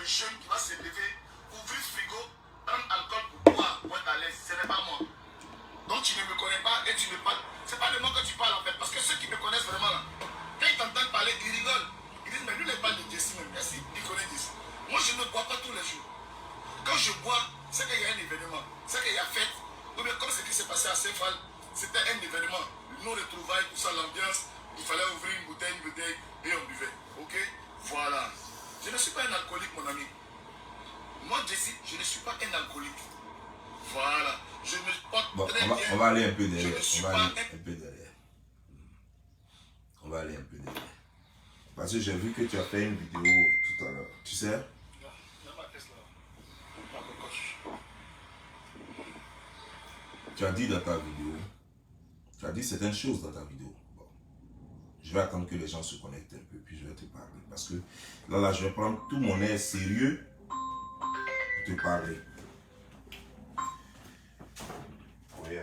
le jeune qui va se lever, ouvrir le frigo, prendre alcool pour boire, pour être à l'aise. Ce n'est pas moi. Donc tu ne me connais pas et tu ne parles. C'est pas de moi que tu parles en fait. Parce que ceux qui me connaissent vraiment là, quand ils t'entendent parler, ils rigolent. Ils disent, mais lui, il parle de Jesse même. Merci, il connaît Jesse. Moi, je ne bois pas tous les jours. Quand je bois, c'est qu'il y a un événement. C'est qu'il y a fête. Ou bien comme ce qui s'est passé à Céphale, c'était un événement. Nous retrouvailles, tout ça, l'ambiance. Il fallait ouvrir une bouteille et on buvait. Ok? Voilà. Je ne suis pas un alcoolique, mon ami. Moi, Jesse, je ne suis pas un alcoolique. Voilà. Je me porte bon, très bien. On va aller un peu derrière. On va aller un peu derrière. Parce que j'ai vu que tu as fait une vidéo tout à l'heure. Tu sais? Tu as dit dans ta vidéo, tu as dit certaines choses dans ta vidéo. Bon, je vais attendre que les gens se connectent un peu, puis je vais te parler. Parce que là, je vais prendre tout mon air sérieux pour te parler. Oui,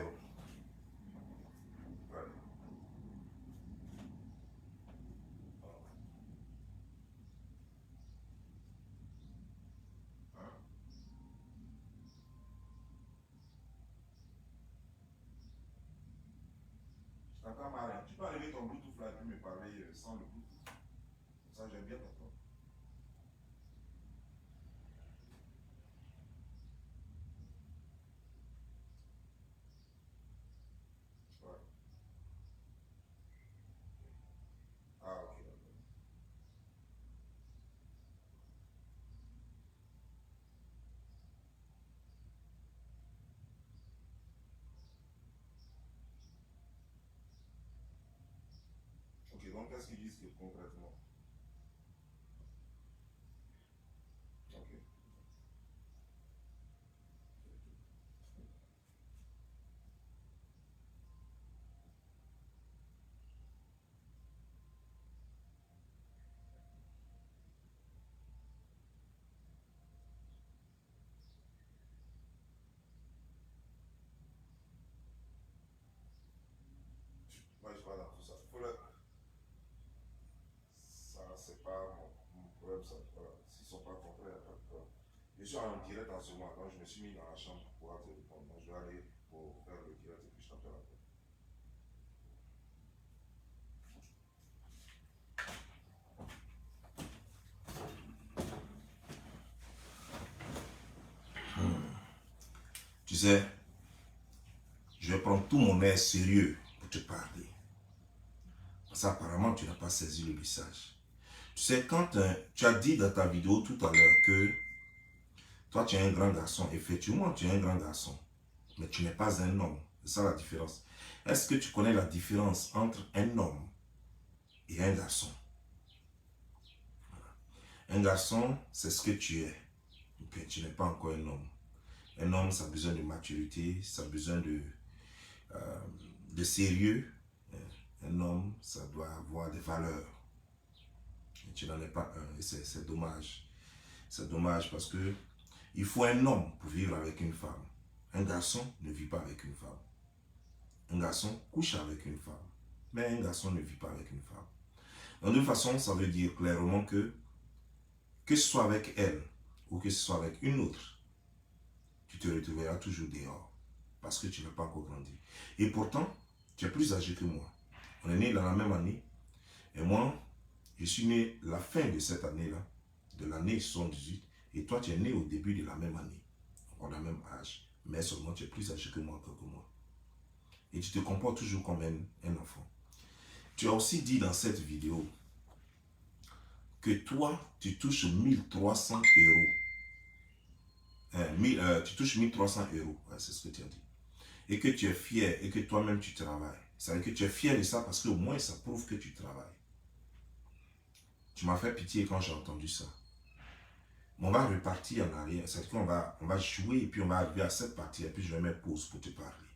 tu peux enlever ton Bluetooth là et puis me parler sans le Bluetooth. Ça, j'aime bien t'entendre. Ouais. Ah, ok, d'accord. Ok, donc qu'est-ce qu'ils disent concrètement? Ok. Moi, je parle dans tout ça. Ça, c'est pas mon problème. Ça. Voilà. S'ils ne sont pas contents, il n'y a pas de problème. Je suis en direct en ce moment, donc je me suis mis dans la chambre pour pouvoir te répondre. Donc, je vais aller pour faire le direct et puis je t'appelle après. Tu sais, je vais prendre tout mon air sérieux pour te parler. Parce qu'apparemment, tu n'as pas saisi le message. Tu sais, quand tu as dit dans ta vidéo tout à l'heure que toi, tu es un grand garçon. Effectivement, tu es un grand garçon. Mais tu n'es pas un homme. C'est ça la différence. Est-ce que tu connais la différence entre un homme et un garçon? Voilà. Un garçon, c'est ce que tu es. Okay? Tu n'es pas encore un homme. Un homme, ça a besoin de maturité, ça a besoin de sérieux. Un homme, ça doit avoir des valeurs. Et tu n'en es pas un. Et c'est dommage. C'est dommage parce que il faut un homme pour vivre avec une femme. Un garçon ne vit pas avec une femme. Un garçon couche avec une femme. Mais un garçon ne vit pas avec une femme. Donc, de toute façon, ça veut dire clairement que ce soit avec elle ou que ce soit avec une autre, tu te retrouveras toujours dehors. Parce que tu n'as pas encore grandi. Et pourtant, tu es plus âgé que moi. On est né dans la même année. Et moi, je suis né la fin de cette année-là, de l'année 78. Et toi, tu es né au début de la même année. On a le même âge. Mais seulement, tu es plus âgé que moi encore que moi. Et tu te comportes toujours comme un enfant. Tu as aussi dit dans cette vidéo que toi, tu touches 1300 euros. Tu touches 1300 euros. Ouais, c'est ce que tu as dit. Et que tu es fier et que toi-même tu travailles. C'est-à-dire que tu es fier de ça parce qu'au moins ça prouve que tu travailles. Tu m'as fait pitié quand j'ai entendu ça. Mais on va repartir en arrière. C'est-à-dire qu'on va jouer et puis on va arriver à cette partie et puis je vais mettre pause pour te parler.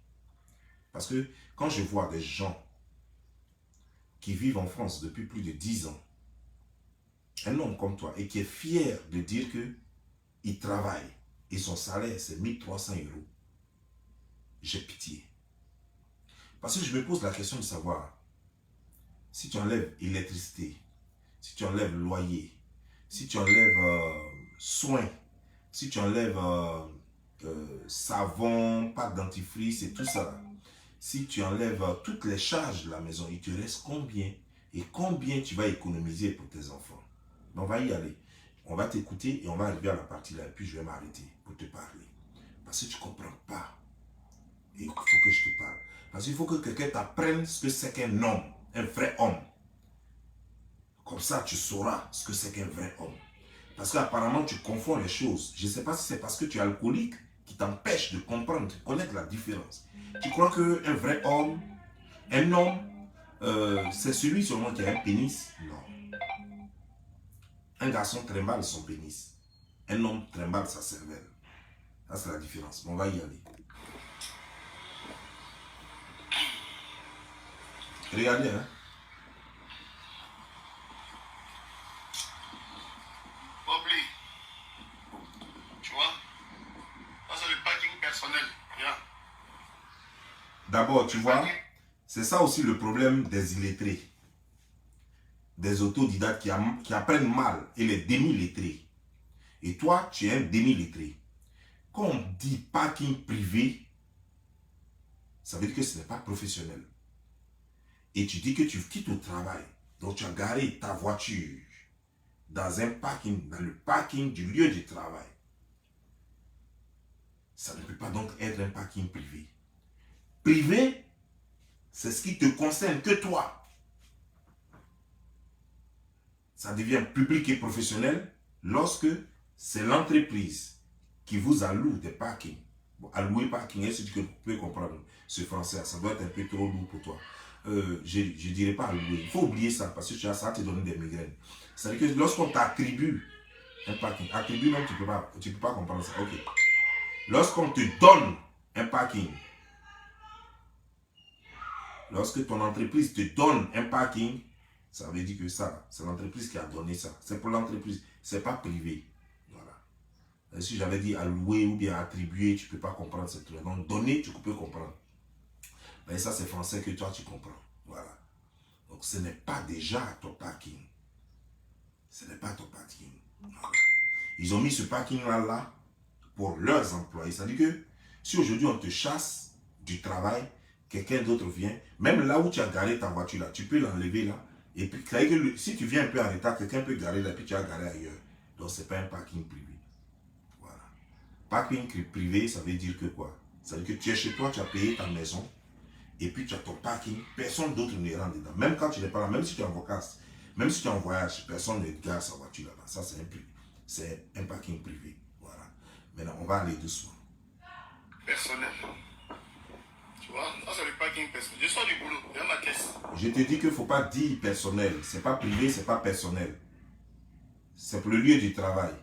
Parce que quand je vois des gens qui vivent en France depuis plus de 10 ans, un homme comme toi, et qui est fier de dire qu'il travaille, et son salaire c'est 1300 euros, j'ai pitié. Parce que je me pose la question de savoir, si tu enlèves électricité, si tu enlèves loyer, si tu enlèves soins, si tu enlèves savon, pâte dentifrice et tout ça, si tu enlèves toutes les charges de la maison, il te reste combien? Et combien tu vas économiser pour tes enfants? On va y aller. On va t'écouter et on va arriver à la partie là. Et puis je vais m'arrêter pour te parler. Parce que tu ne comprends pas. Et il faut que je te parle. Parce qu'il faut que quelqu'un t'apprenne ce que c'est qu'un homme. Un vrai homme. Comme ça, tu sauras ce que c'est qu'un vrai homme. Parce qu'apparemment, tu confonds les choses. Je ne sais pas si c'est parce que tu es alcoolique qui t'empêche de comprendre, de connaître la différence. Tu crois qu'un vrai homme, un homme, c'est celui seulement qui a un pénis? Non. Un garçon trimballe son pénis. Un homme trimballe sa cervelle. Ça, c'est la différence. On va y aller. Regardez, hein. Bobli, tu vois, ça c'est le parking personnel. Yeah. D'abord, tu vois, c'est ça aussi le problème des illettrés. Des autodidactes qui apprennent mal et les demi-lettrés. Et toi, tu es un demi-lettré. Quand on dit parking privé, ça veut dire que ce n'est pas professionnel. Et tu dis que tu quittes au travail. Donc tu as garé ta voiture dans un parking, dans le parking du lieu de travail. Ça ne peut pas donc être un parking privé. Privé, c'est ce qui te concerne que toi. Ça devient public et professionnel lorsque c'est l'entreprise qui vous alloue des parkings. Bon, allouer parking, est-ce que tu peux comprendre ce français? Ça doit être un peu trop lourd pour toi. Je ne dirais pas allouer. Il faut oublier ça parce que ça va te donner des migraines. C'est-à-dire que lorsqu'on t'attribue un parking, attribue même, tu ne peux pas comprendre ça. Ok. Lorsqu'on te donne un parking, lorsque ton entreprise te donne un parking, ça veut dire que ça, c'est l'entreprise qui a donné ça. C'est pour l'entreprise, ce n'est pas privé. Voilà. Si j'avais dit allouer ou bien attribuer, tu ne peux pas comprendre cette truc. Donc donner, tu peux comprendre. Mais ça, c'est français que toi, tu comprends. Voilà. Donc ce n'est pas déjà ton parking. Ce n'est pas ton parking. Voilà. Ils ont mis ce parking-là pour leurs employés. C'est-à-dire que si aujourd'hui on te chasse du travail, quelqu'un d'autre vient, même là où tu as garé ta voiture, là, tu peux l'enlever là. Et puis, que si tu viens un peu en retard, quelqu'un peut garer là, puis tu as garé ailleurs. Donc, ce n'est pas un parking privé. Voilà. Parking privé, ça veut dire que quoi? Ça veut dire que tu es chez toi, tu as payé ta maison, et puis tu as ton parking, personne d'autre ne rentre dedans. Même quand tu n'es pas là, même si tu es en vacances, même si tu es en voyage, personne ne gare sa voiture là-bas. Ça, c'est un parking privé. Voilà. Maintenant, on va aller doucement. Personnel. Tu vois, ça c'est le parking personnel. Je sors du boulot, il y a ma caisse. Je te dis qu'il ne faut pas dire personnel. Ce n'est pas privé, ce n'est pas personnel. C'est pour le lieu du travail.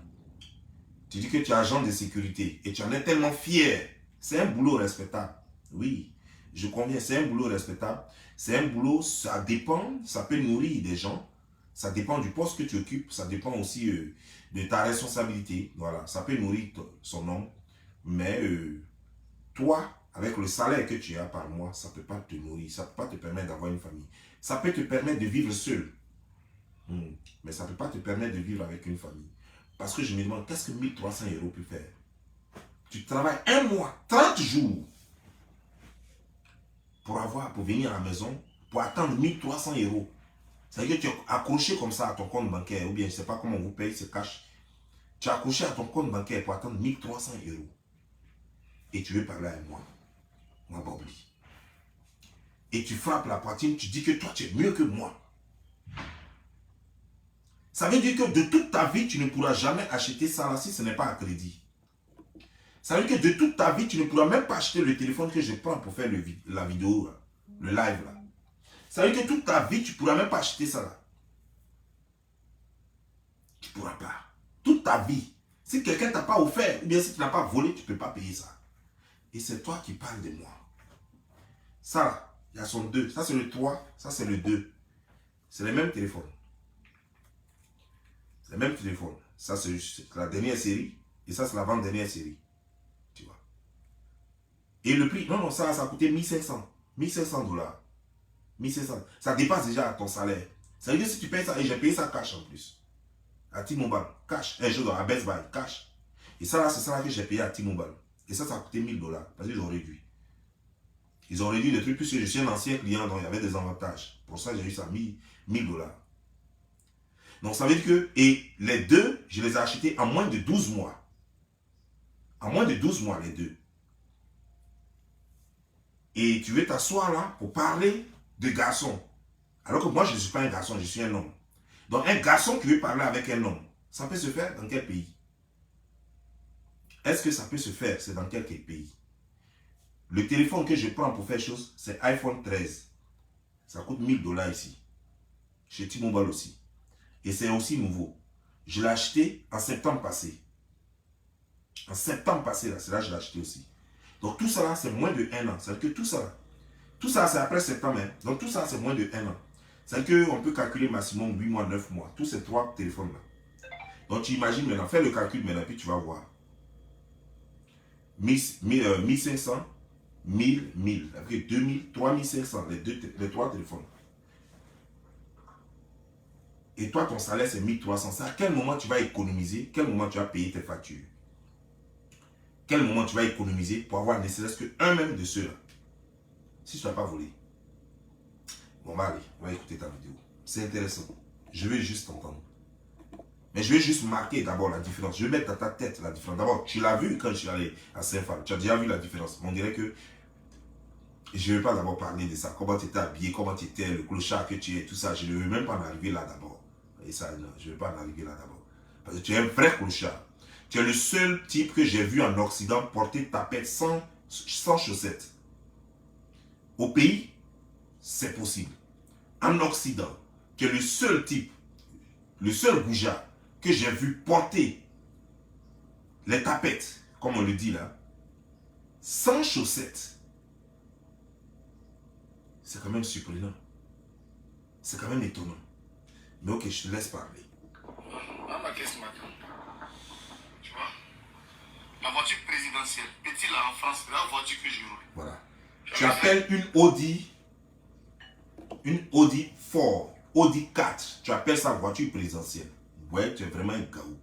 Tu dis que tu es agent de sécurité et tu en es tellement fier. C'est un boulot respectable. Oui, je conviens, c'est un boulot respectable. C'est un boulot, ça dépend, ça peut nourrir des gens. Ça dépend du poste que tu occupes. Ça dépend aussi de ta responsabilité. Voilà, ça peut nourrir son nom. Mais toi, avec le salaire que tu as par mois, ça ne peut pas te nourrir. Ça ne peut pas te permettre d'avoir une famille. Ça peut te permettre de vivre seul. Mais ça ne peut pas te permettre de vivre avec une famille. Parce que je me demande, qu'est-ce que 1300 € peut faire? Tu travailles un mois, 30 jours, pour venir à la maison, pour attendre 1300 €. C'est-à-dire que tu es accroché comme ça à ton compte bancaire, ou bien je ne sais pas comment on vous paye ce cash. Tu es accroché à ton compte bancaire pour attendre 1300 €. Et tu veux parler à moi, Bobli. Et tu frappes la poitrine, tu dis que toi tu es mieux que moi. Ça veut dire que de toute ta vie, tu ne pourras jamais acheter ça là si ce n'est pas à crédit. Ça veut dire que de toute ta vie, tu ne pourras même pas acheter le téléphone que je prends pour faire la vidéo, là, le live là. Ça veut dire que toute ta vie, tu ne pourras même pas acheter ça là. Tu ne pourras pas. Toute ta vie. Si quelqu'un ne t'a pas offert, ou bien si tu n'as pas volé, tu ne peux pas payer ça. Et c'est toi qui parles de moi. Ça là, il y a son 2. Ça c'est le 3, ça c'est le 2. C'est le même téléphone. C'est le même téléphone. Ça c'est la dernière série. Et ça c'est l'avant-dernière série. Tu vois. Et le prix, non, ça a coûté 1500. 1500 $. 1500. Ça dépasse déjà ton salaire. Ça veut dire que si tu payes ça, et j'ai payé ça cash en plus. à T-Mobile, cash. Un jour à Best Buy, cash. Et ça là, c'est ça là que j'ai payé à T-Mobile. Et ça a coûté $1000 parce qu'ils ont réduit. Ils ont réduit le truc puisque je suis un ancien client, donc il y avait des avantages. Pour ça, j'ai eu ça $1000. Donc ça veut dire que, et les deux, je les ai achetés en moins de 12 mois. En moins de 12 mois, les deux. Et tu veux t'asseoir là pour parler de garçon. Alors que moi, je ne suis pas un garçon, je suis un homme. Donc un garçon qui veut parler avec un homme, ça peut se faire dans quel pays? Est-ce que ça peut se faire? C'est dans quel pays? Le téléphone que je prends pour faire chose, c'est iPhone 13. Ça coûte $1000 ici. Chez T-Mobile aussi. Et c'est aussi nouveau. Je l'ai acheté en septembre passé. En septembre passé, là, c'est là que je l'ai acheté aussi. Donc tout ça là, c'est moins de 1 an. C'est-à-dire que tout ça c'est après septembre. Hein. Donc tout ça, c'est moins de 1 an. C'est-à-dire qu'on peut calculer maximum 8 mois, 9 mois. Tous ces 3 téléphones là. Donc tu imagines maintenant, fais le calcul maintenant, puis tu vas voir. 1500, 1000, après 2000, 3500, les 3 téléphones. Et toi, ton salaire, c'est 1300. C'est à quel moment tu vas économiser? Quel moment tu vas payer tes factures? Quel moment tu vas économiser pour avoir ne serait-ce qu'un même de ceux-là? Si tu n'as pas volé. Bon, bah allez, on va écouter ta vidéo. C'est intéressant. Je vais juste t'entendre. Mais je vais juste marquer d'abord la différence. Je vais mettre dans ta tête la différence. D'abord, tu l'as vu quand je suis allé à Saint-Phal. Tu as déjà vu la différence. On dirait que je ne vais pas d'abord parler de ça. Comment tu étais habillé, comment tu étais, le clochard que tu es, tout ça. Je ne veux même pas en arriver là d'abord. Et ça, non, je ne vais pas en arriver là d'abord. Parce que tu es un vrai clochard. Tu es le seul type que j'ai vu en Occident porter tapette sans chaussettes. Au pays, c'est possible. En Occident, tu es le seul type, le seul goujat que j'ai vu porter les tapettes, comme on le dit là, sans chaussettes. C'est quand même surprenant. C'est quand même étonnant. Mais ok, je te laisse parler. Ma caisse matin. Tu vois? La voiture présidentielle, petit là en France, c'est la voiture que je roule. Voilà. Tu appelles une Audi 4, Audi 4, tu appelles ça voiture présidentielle. Ouais, tu es vraiment un gaou.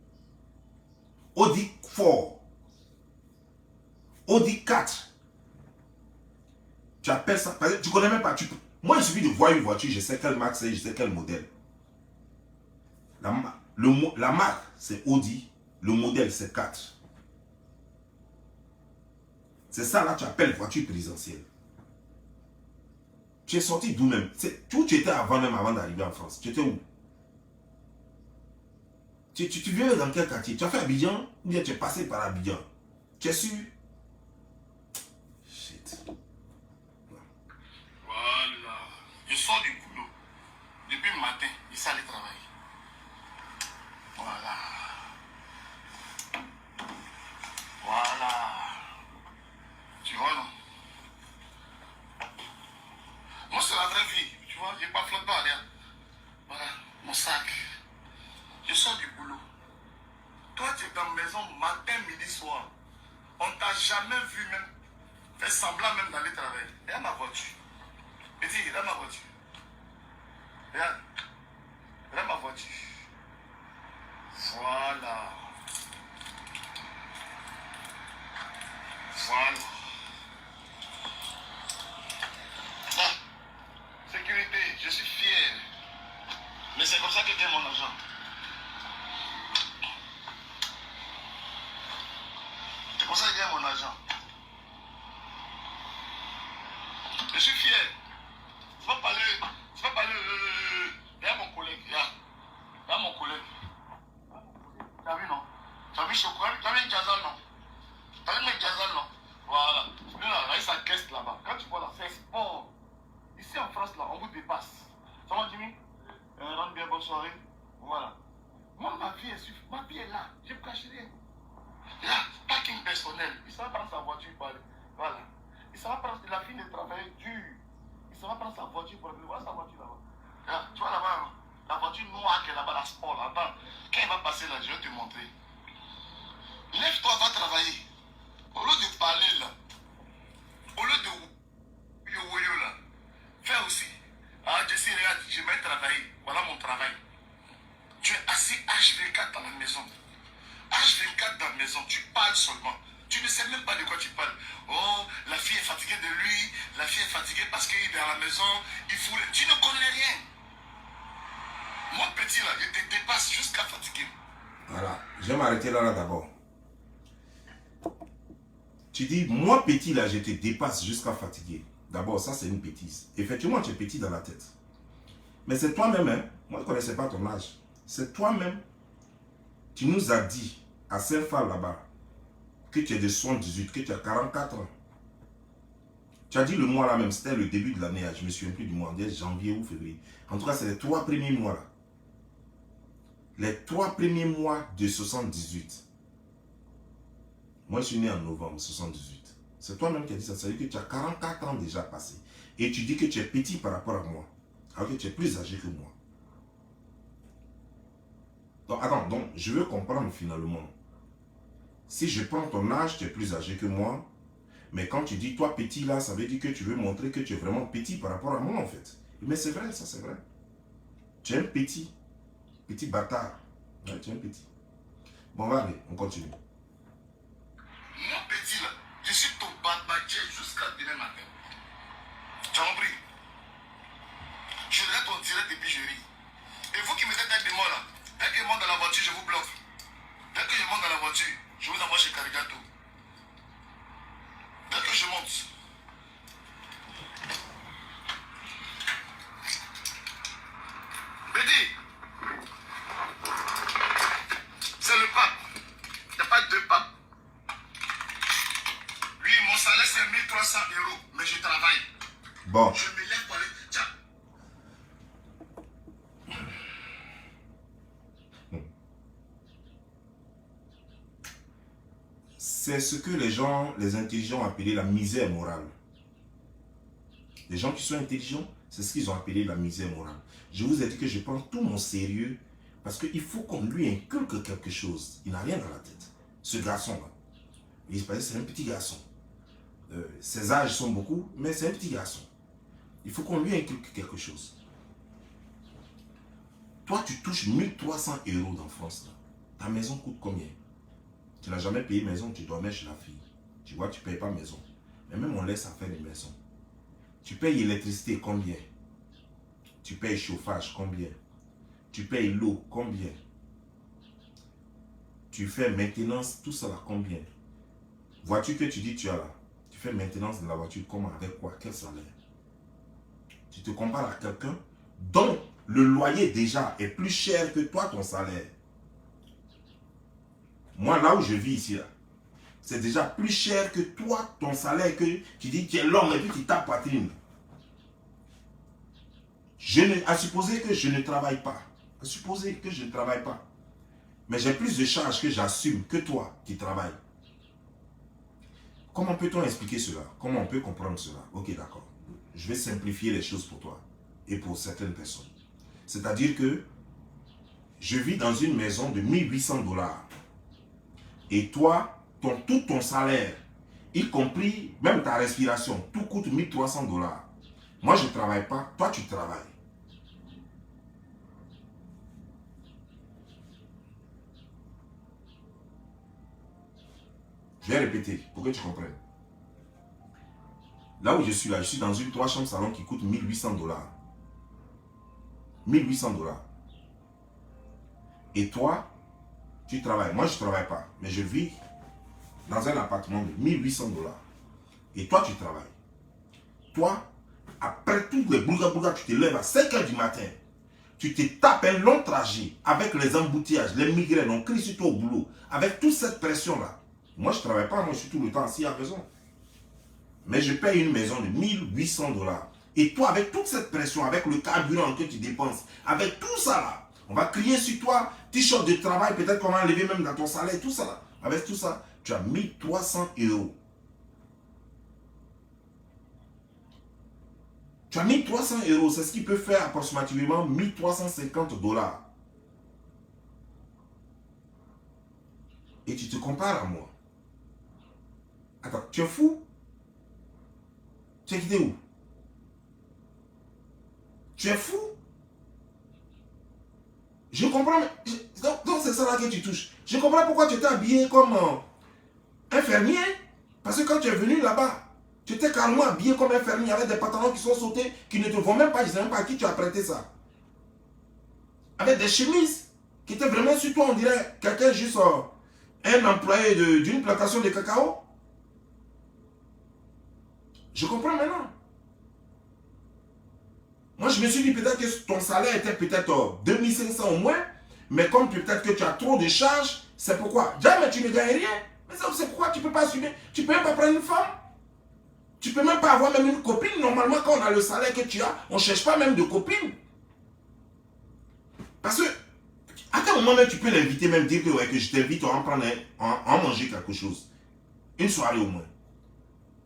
Audi 4, Audi 4, tu appelles ça, parce que tu connais même pas. Moi, il suffit de voir une voiture, je sais quelle marque c'est, je sais quel modèle. La marque, c'est Audi, le modèle, c'est 4. C'est ça, là, tu appelles voiture présidentielle. Tu es sorti d'où même? Où tu étais avant d'arriver en France? Tu étais où? Tu viens dans quel quartier? Tu as fait Abidjan ou bien tu es passé par Abidjan? Tu es sûr? Shit. Voilà. Je sors du boulot. Depuis le matin, je suis allé travailler. Voilà. Voilà. Tu vois, non? Moi, c'est la vraie vie. Tu vois, je n'ai pas flotte pas, regarde. Voilà, mon sac. Je sors du boulot. Toi, tu es dans la maison matin, midi, soir. On ne t'a jamais vu même faire semblant même d'aller travailler. Regarde ma voiture. Petit, regarde ma voiture. Regarde. Regarde ma voiture. Voilà. Voilà. Ah, sécurité, je suis fier. Mais c'est comme ça que gagne mon argent. C'est comme ça que gagne mon argent. Je suis fier. Tu vas parler. Regarde mon collègue. Regarde mon collègue. Tu as vu, non? Tu as vu Chocolat? Tu as vu Jazal, non? Tu as vu Jazal, non? Voilà. Lui, là, il a sa caisse là-bas. Quand tu vois là, c'est sport. Ici en France, là, on vous dépasse. Ça va, Jimmy? Rentre bien, bonne soirée. Voilà. Moi, ma vie est là. Je ne me cache rien. Là, parking personnel. Il s'en va prendre sa voiture pour aller. Voilà. Il s'en va prendre la fille de travail dur. Il s'en va prendre sa voiture pour aller. Voilà sa voiture là-bas. Là, tu vois là-bas, hein? La voiture noire qui est là-bas, la sport là. Attends, quand il va passer là, je vais te montrer. Lève-toi, va travailler. Au lieu de parler là, au lieu de yo là, fais aussi. Ah, je sais, regarde, je vais travailler. Voilà mon travail. Tu es assis à H24 dans la maison. H24 dans la maison, tu parles seulement. Tu ne sais même pas de quoi tu parles. Oh, la fille est fatiguée de lui. La fille est fatiguée parce qu'il est dans la maison. Il fout. Tu ne connais rien. Moi, petit, là, je te dépasse jusqu'à fatiguer. Voilà, je vais m'arrêter là d'abord. Tu dis, moi petit là, je te dépasse jusqu'à fatiguer. D'abord, ça c'est une bêtise. Effectivement, tu es petit dans la tête. Mais c'est toi-même, hein. Moi je ne connaissais pas ton âge. C'est toi-même. Tu nous as dit à Saint-Phal là-bas que tu es de 78, que tu as 44 ans. Tu as dit le mois là même, c'était le début de l'année, je ne me souviens plus du mois, janvier ou février. En tout cas, c'est les 3 premiers mois là. Les 3 premiers mois de 78. Moi, je suis né en novembre 78. C'est toi-même qui as dit ça. Ça veut dire que tu as 44 ans déjà passé. Et tu dis que tu es petit par rapport à moi. Alors que tu es plus âgé que moi. Donc, attends, donc, je veux comprendre finalement. Si je prends ton âge, tu es plus âgé que moi. Mais quand tu dis toi petit là, ça veut dire que tu veux montrer que tu es vraiment petit par rapport à moi en fait. Mais c'est vrai, ça c'est vrai. Tu es un petit. Petit bâtard. Ouais, tu es un petit. Bon, on va aller, on continue. Moi, petit, là, je suis ton babadjet jusqu'à demain matin. Tu as compris? Je regarde ton direct et puis je ris. Et vous qui me êtes avec moi là, dès que je monte dans la voiture, je vous bloque. Dès que je monte dans la voiture, je vous envoie chez Carigato. Dès que je monte. Petit, c'est le pape. Il n'y a pas deux papes. Oui, mon salaire c'est 1300 €, mais je travaille. Bon. Je me lève pour aller. Tiens. C'est ce que les gens, les intelligents ont appelé la misère morale. Les gens qui sont intelligents, c'est ce qu'ils ont appelé la misère morale. Je vous ai dit que je prends tout mon sérieux parce qu'il faut qu'on lui inculque quelque chose. Il n'a rien dans la tête. Ce garçon-là, c'est un petit garçon. Ses âges sont beaucoup, mais c'est un petit garçon. Il faut qu'on lui inculque quelque chose. Toi, tu touches 1300 € dans France. Là. Ta maison coûte combien? Tu n'as jamais payé maison, tu dormais chez la fille. Tu vois, tu ne payes pas maison. Mais même on laisse à faire des maisons. Tu payes électricité combien? Tu payes chauffage combien? Tu payes l'eau combien? Tu fais maintenance, tout ça là combien? Voiture que tu dis tu as là, tu fais maintenance de la voiture comment? Avec quoi? Quel salaire? Tu te compares à quelqu'un dont le loyer déjà est plus cher que toi ton salaire. Moi là où je vis ici là, c'est déjà plus cher que toi ton salaire que tu dis que tu es l'homme et puis tu tapes poitrine. À supposer que je ne travaille pas. À supposer que je ne travaille pas. Mais j'ai plus de charges que j'assume que toi qui travailles. Comment peut-on expliquer cela? Comment on peut comprendre cela? Ok, d'accord. Je vais simplifier les choses pour toi et pour certaines personnes. C'est-à-dire que je vis dans une maison de 1800 $. Et toi, tout ton salaire, y compris même ta respiration, tout coûte 1300 $. Moi, je ne travaille pas, toi, tu travailles. Je vais répéter pour que tu comprennes. Là où je suis là, je suis dans une 3 chambres salon qui coûte 1800 $. 1800 $. Et toi, tu travailles. Moi, je ne travaille pas, mais je vis dans un appartement de 1800 $. Et toi, tu travailles. Toi, après tous les bouga, tu te lèves à 5 h du matin. Tu te tapes un long trajet avec les embouteillages, les migraines, on crie sur toi au boulot. Avec toute cette pression-là. Moi, je ne travaille pas, moi, je suis tout le temps assis à la maison. Mais je paye une maison de 1800 $. Et toi, avec toute cette pression, avec le carburant que tu dépenses, avec tout ça là, on va crier sur toi, t-shirt de travail, peut-être qu'on va enlever même dans ton salaire, tout ça là. Avec tout ça, tu as 1300 €. Tu as 1300 €, c'est ce qui peut faire approximativement 1350 $. Et tu te compares à moi. Attends, tu es fou? Tu es quitté où? Tu es fou? Je comprends, Donc c'est ça là que tu touches. Je comprends pourquoi tu étais habillé comme un fermier. Parce que quand tu es venu là-bas, tu étais carrément habillé comme un fermier avec des pantalons qui sont sautés, qui ne te vont même pas. Je ne sais même pas à qui tu as prêté ça. Avec des chemises qui étaient vraiment sur toi, on dirait quelqu'un juste un employé d'une plantation de cacao. Je comprends maintenant. Moi, je me suis dit peut-être que ton salaire était peut-être 2500 au moins, mais comme peut-être que tu as trop de charges, c'est pourquoi. Jamais tu ne gagnes rien. Mais c'est pourquoi tu ne peux pas assumer. Tu ne peux même pas prendre une femme. Tu ne peux même pas avoir même une copine. Normalement, quand on a le salaire que tu as, on ne cherche pas même de copine. Parce que, à quel moment même tu peux l'inviter, même dire que, ouais, que je t'invite à en manger quelque chose. Une soirée au moins.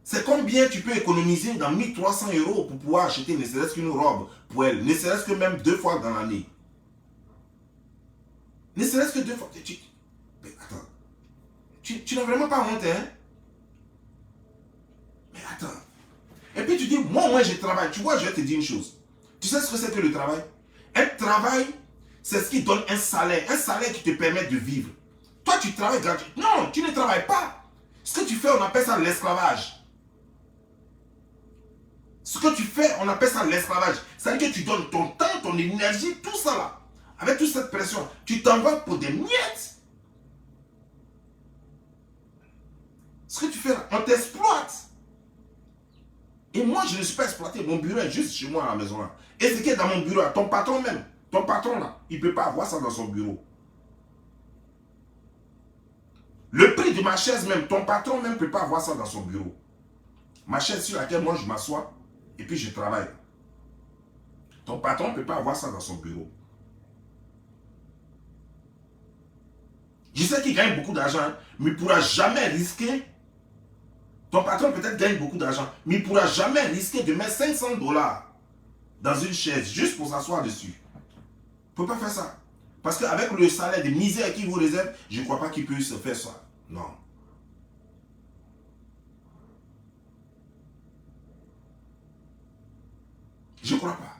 C'est combien tu peux économiser dans 1300 € pour pouvoir acheter ne serait-ce qu'une robe pour elle, ne serait-ce que même 2 fois dans l'année. Ne serait-ce que 2 fois. Mais attends. Tu n'as vraiment pas honte, hein? Mais attends. Et puis tu dis, moi, je travaille. Tu vois, je vais te dire une chose. Tu sais ce que c'est que le travail? Un travail, c'est ce qui donne un salaire. Un salaire qui te permet de vivre. Toi, tu travailles gratuitement. Non, tu ne travailles pas. Ce que tu fais, on appelle ça l'esclavage. Ce que tu fais, on appelle ça l'esclavage. C'est-à-dire que tu donnes ton temps, ton énergie, tout ça là. Avec toute cette pression, tu t'envoies pour des miettes. Ce que tu fais là, on t'exploite. Et moi, je ne suis pas exploité. Mon bureau est juste chez moi à la maison là. Et ce qui est dans mon bureau là, ton patron même, ton patron là, il ne peut pas avoir ça dans son bureau. Le prix de ma chaise même, ton patron même ne peut pas avoir ça dans son bureau. Ma chaise sur laquelle moi je m'assois et puis je travaille. Ton patron ne peut pas avoir ça dans son bureau. Je sais qu'il gagne beaucoup d'argent, mais il ne pourra jamais risquer. Ton patron peut-être gagne beaucoup d'argent, mais il ne pourra jamais risquer de mettre 500 $ dans une chaise juste pour s'asseoir dessus. Il ne peut pas faire ça. Parce qu'avec le salaire de misère qu'il vous réserve, je ne crois pas qu'il puisse faire ça. Non. Je ne crois pas.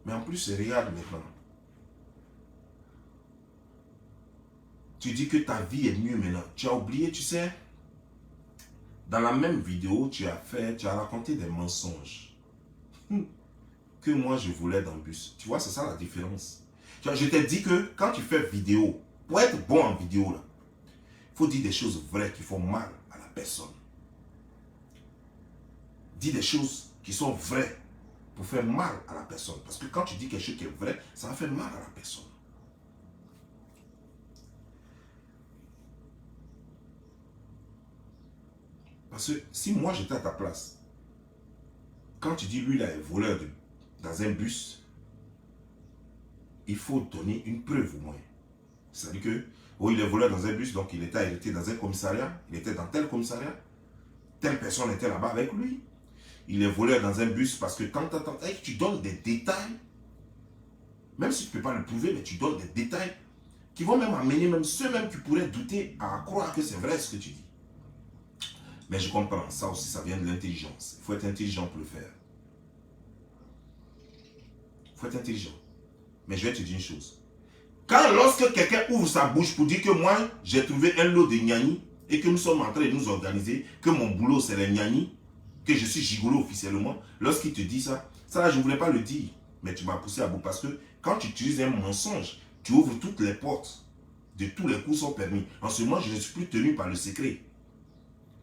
Mais en plus, regarde maintenant. Tu dis que ta vie est mieux maintenant. Tu as oublié, tu sais, dans la même vidéo, tu as raconté des mensonges que moi je voulais dans le bus. Tu vois, c'est ça la différence. Je t'ai dit que quand tu fais vidéo, pour être bon en vidéo, là, il faut dire des choses vraies qui font mal à la personne. Dis des choses qui sont vraies pour faire mal à la personne. Parce que quand tu dis quelque chose qui est vrai, ça va faire mal à la personne. Parce que si moi j'étais à ta place, quand tu dis lui là est voleur dans un bus, il faut donner une preuve au moins. C'est-à-dire que, oh, il est voleur dans un bus, donc il était arrêté dans un commissariat, il était dans tel commissariat, telle personne était là-bas avec lui. Il est voleur dans un bus parce que tant, et tu donnes des détails, même si tu ne peux pas le prouver, mais tu donnes des détails qui vont même amener même ceux-mêmes qui pourraient douter à croire que c'est vrai ce que tu dis. Mais je comprends, ça aussi, ça vient de l'intelligence. Il faut être intelligent pour le faire. Il faut être intelligent. Mais je vais te dire une chose. Lorsque quelqu'un ouvre sa bouche pour dire que moi, j'ai trouvé un lot de gnani et que nous sommes en train de nous organiser, que mon boulot c'est les gnani, que je suis gigolo officiellement, lorsqu'il te dit ça, ça là, je ne voulais pas le dire, mais tu m'as poussé à bout parce que quand tu utilises un mensonge, tu ouvres toutes les portes de tous les coups sont permis. En ce moment, je ne suis plus tenu par le secret.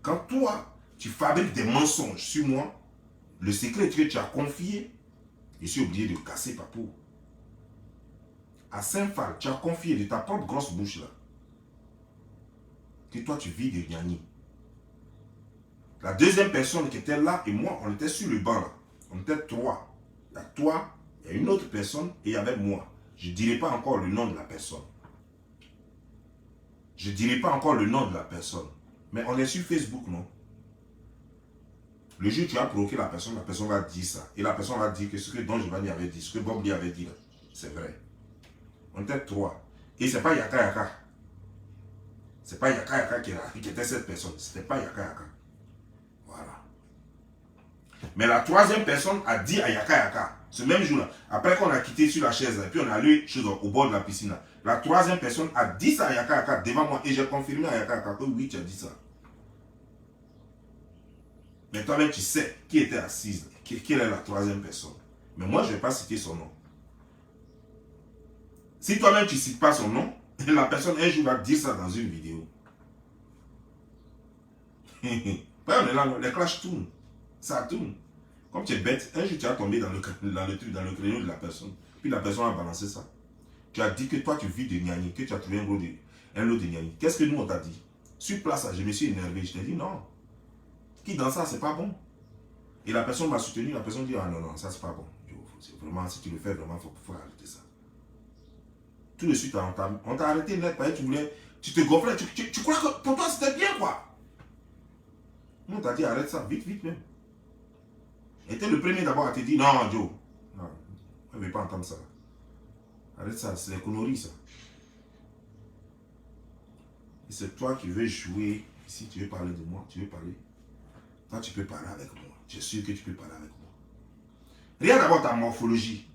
Quand toi, tu fabriques des mensonges sur moi, le secret que tu as confié, je suis obligé de le casser, papou. À Saint-Phal, tu as confié de ta propre grosse bouche là, que toi tu vis de gnani. La deuxième personne qui était là et moi, on était sur le banc là. On était 3. Il y a toi, il y a une autre personne et il y avait moi. Je ne dirai pas encore le nom de la personne. Je ne dirai pas encore le nom de la personne. Mais on est sur Facebook, non? Le jour où tu as provoqué la personne va dire ça. Et la personne va dire que ce que Don Giovanni avait dit, ce que Bob Lee avait dit, c'est vrai. On était 3. Et ce n'est pas Yaka Yaka. Ce n'est pas Yaka Yaka qui était cette personne. Ce n'était pas Yaka Yaka. Voilà. Mais la troisième personne a dit à Yaka Yaka, ce même jour-là, après qu'on a quitté sur la chaise, et puis on est allé au bord de la piscine, là, la troisième personne a dit ça à Yaka Yaka devant moi, et j'ai confirmé à Yaka Yaka que oui, tu as dit ça. Mais toi-même, tu sais qui était assise, quelle est la troisième personne. Mais moi, je ne vais pas citer son nom. Si toi-même, tu ne cites pas son nom, la personne un jour va dire ça dans une vidéo. On est là, les clashs tournent. Ça tourne. Comme tu es bête, un jour tu as tombé dans le créneau de la personne. Puis la personne a balancé ça. Tu as dit que toi tu vis de Niani, que tu as trouvé un lot de Niani. Qu'est-ce que nous on t'a dit? Sur place, je me suis énervé. Je t'ai dit non. Qui dans ça, c'est pas bon. Et la personne m'a soutenu. La personne dit ah non, non, ça c'est pas bon. Vraiment, si tu le fais vraiment, il faut arrêter ça. Tout de suite, on t'a arrêté net parce que tu te gonflais. Tu crois que pour toi c'était bien quoi? On t'a dit arrête ça, vite, vite même. Et t'es le premier d'abord à te dire non, Joe. Non, on ne veut pas entendre ça. Arrête ça, c'est des conneries ça. Et c'est toi qui veux jouer. Si tu veux parler de moi, tu veux parler. Toi, tu peux parler avec moi. Je suis sûr que tu peux parler avec moi. Regarde d'abord ta morphologie.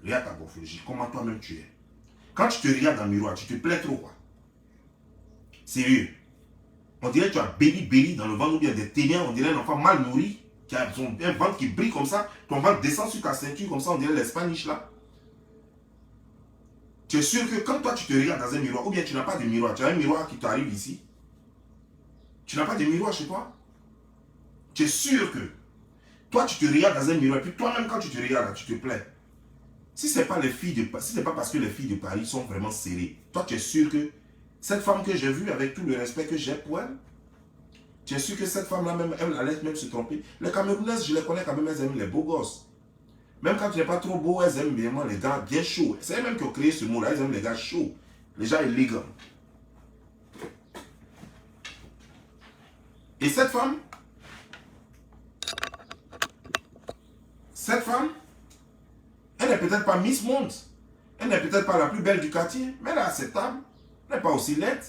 Regarde ta morphologie. Comment toi-même tu es. Quand tu te regardes dans le miroir, tu te plais trop quoi. Sérieux. On dirait que tu as béli dans le ventre ou bien des téniens. On dirait un enfant mal nourri qui a un ventre qui brille comme ça. Ton ventre descend sur ta ceinture comme ça. On dirait l'Espanish là. Tu es sûr que quand toi tu te regardes dans un miroir, ou bien tu n'as pas de miroir, tu as un miroir qui t'arrive ici. Tu n'as pas de miroir chez toi. Tu es sûr que toi tu te regardes dans un miroir, puis toi-même quand tu te regardes, tu te plais. Si ce n'est pas parce que les filles de Paris sont vraiment serrées, toi tu es sûr que cette femme que j'ai vue, avec tout le respect que j'ai pour elle, tu es sûr que cette femme-là, même, elle allait même se tromper. Les Camerounaises, je les connais quand même, elles aiment les beaux gosses. Même quand tu n'es pas trop beau, elles aiment bien les gars bien chauds. C'est elles-mêmes qui ont créé ce mot-là, elles aiment les gars chauds. Les gens élégants. Et cette femme, elle n'est peut-être pas Miss Monde. Elle n'est peut-être pas la plus belle du quartier, mais elle est acceptable. Elle n'est pas aussi laide.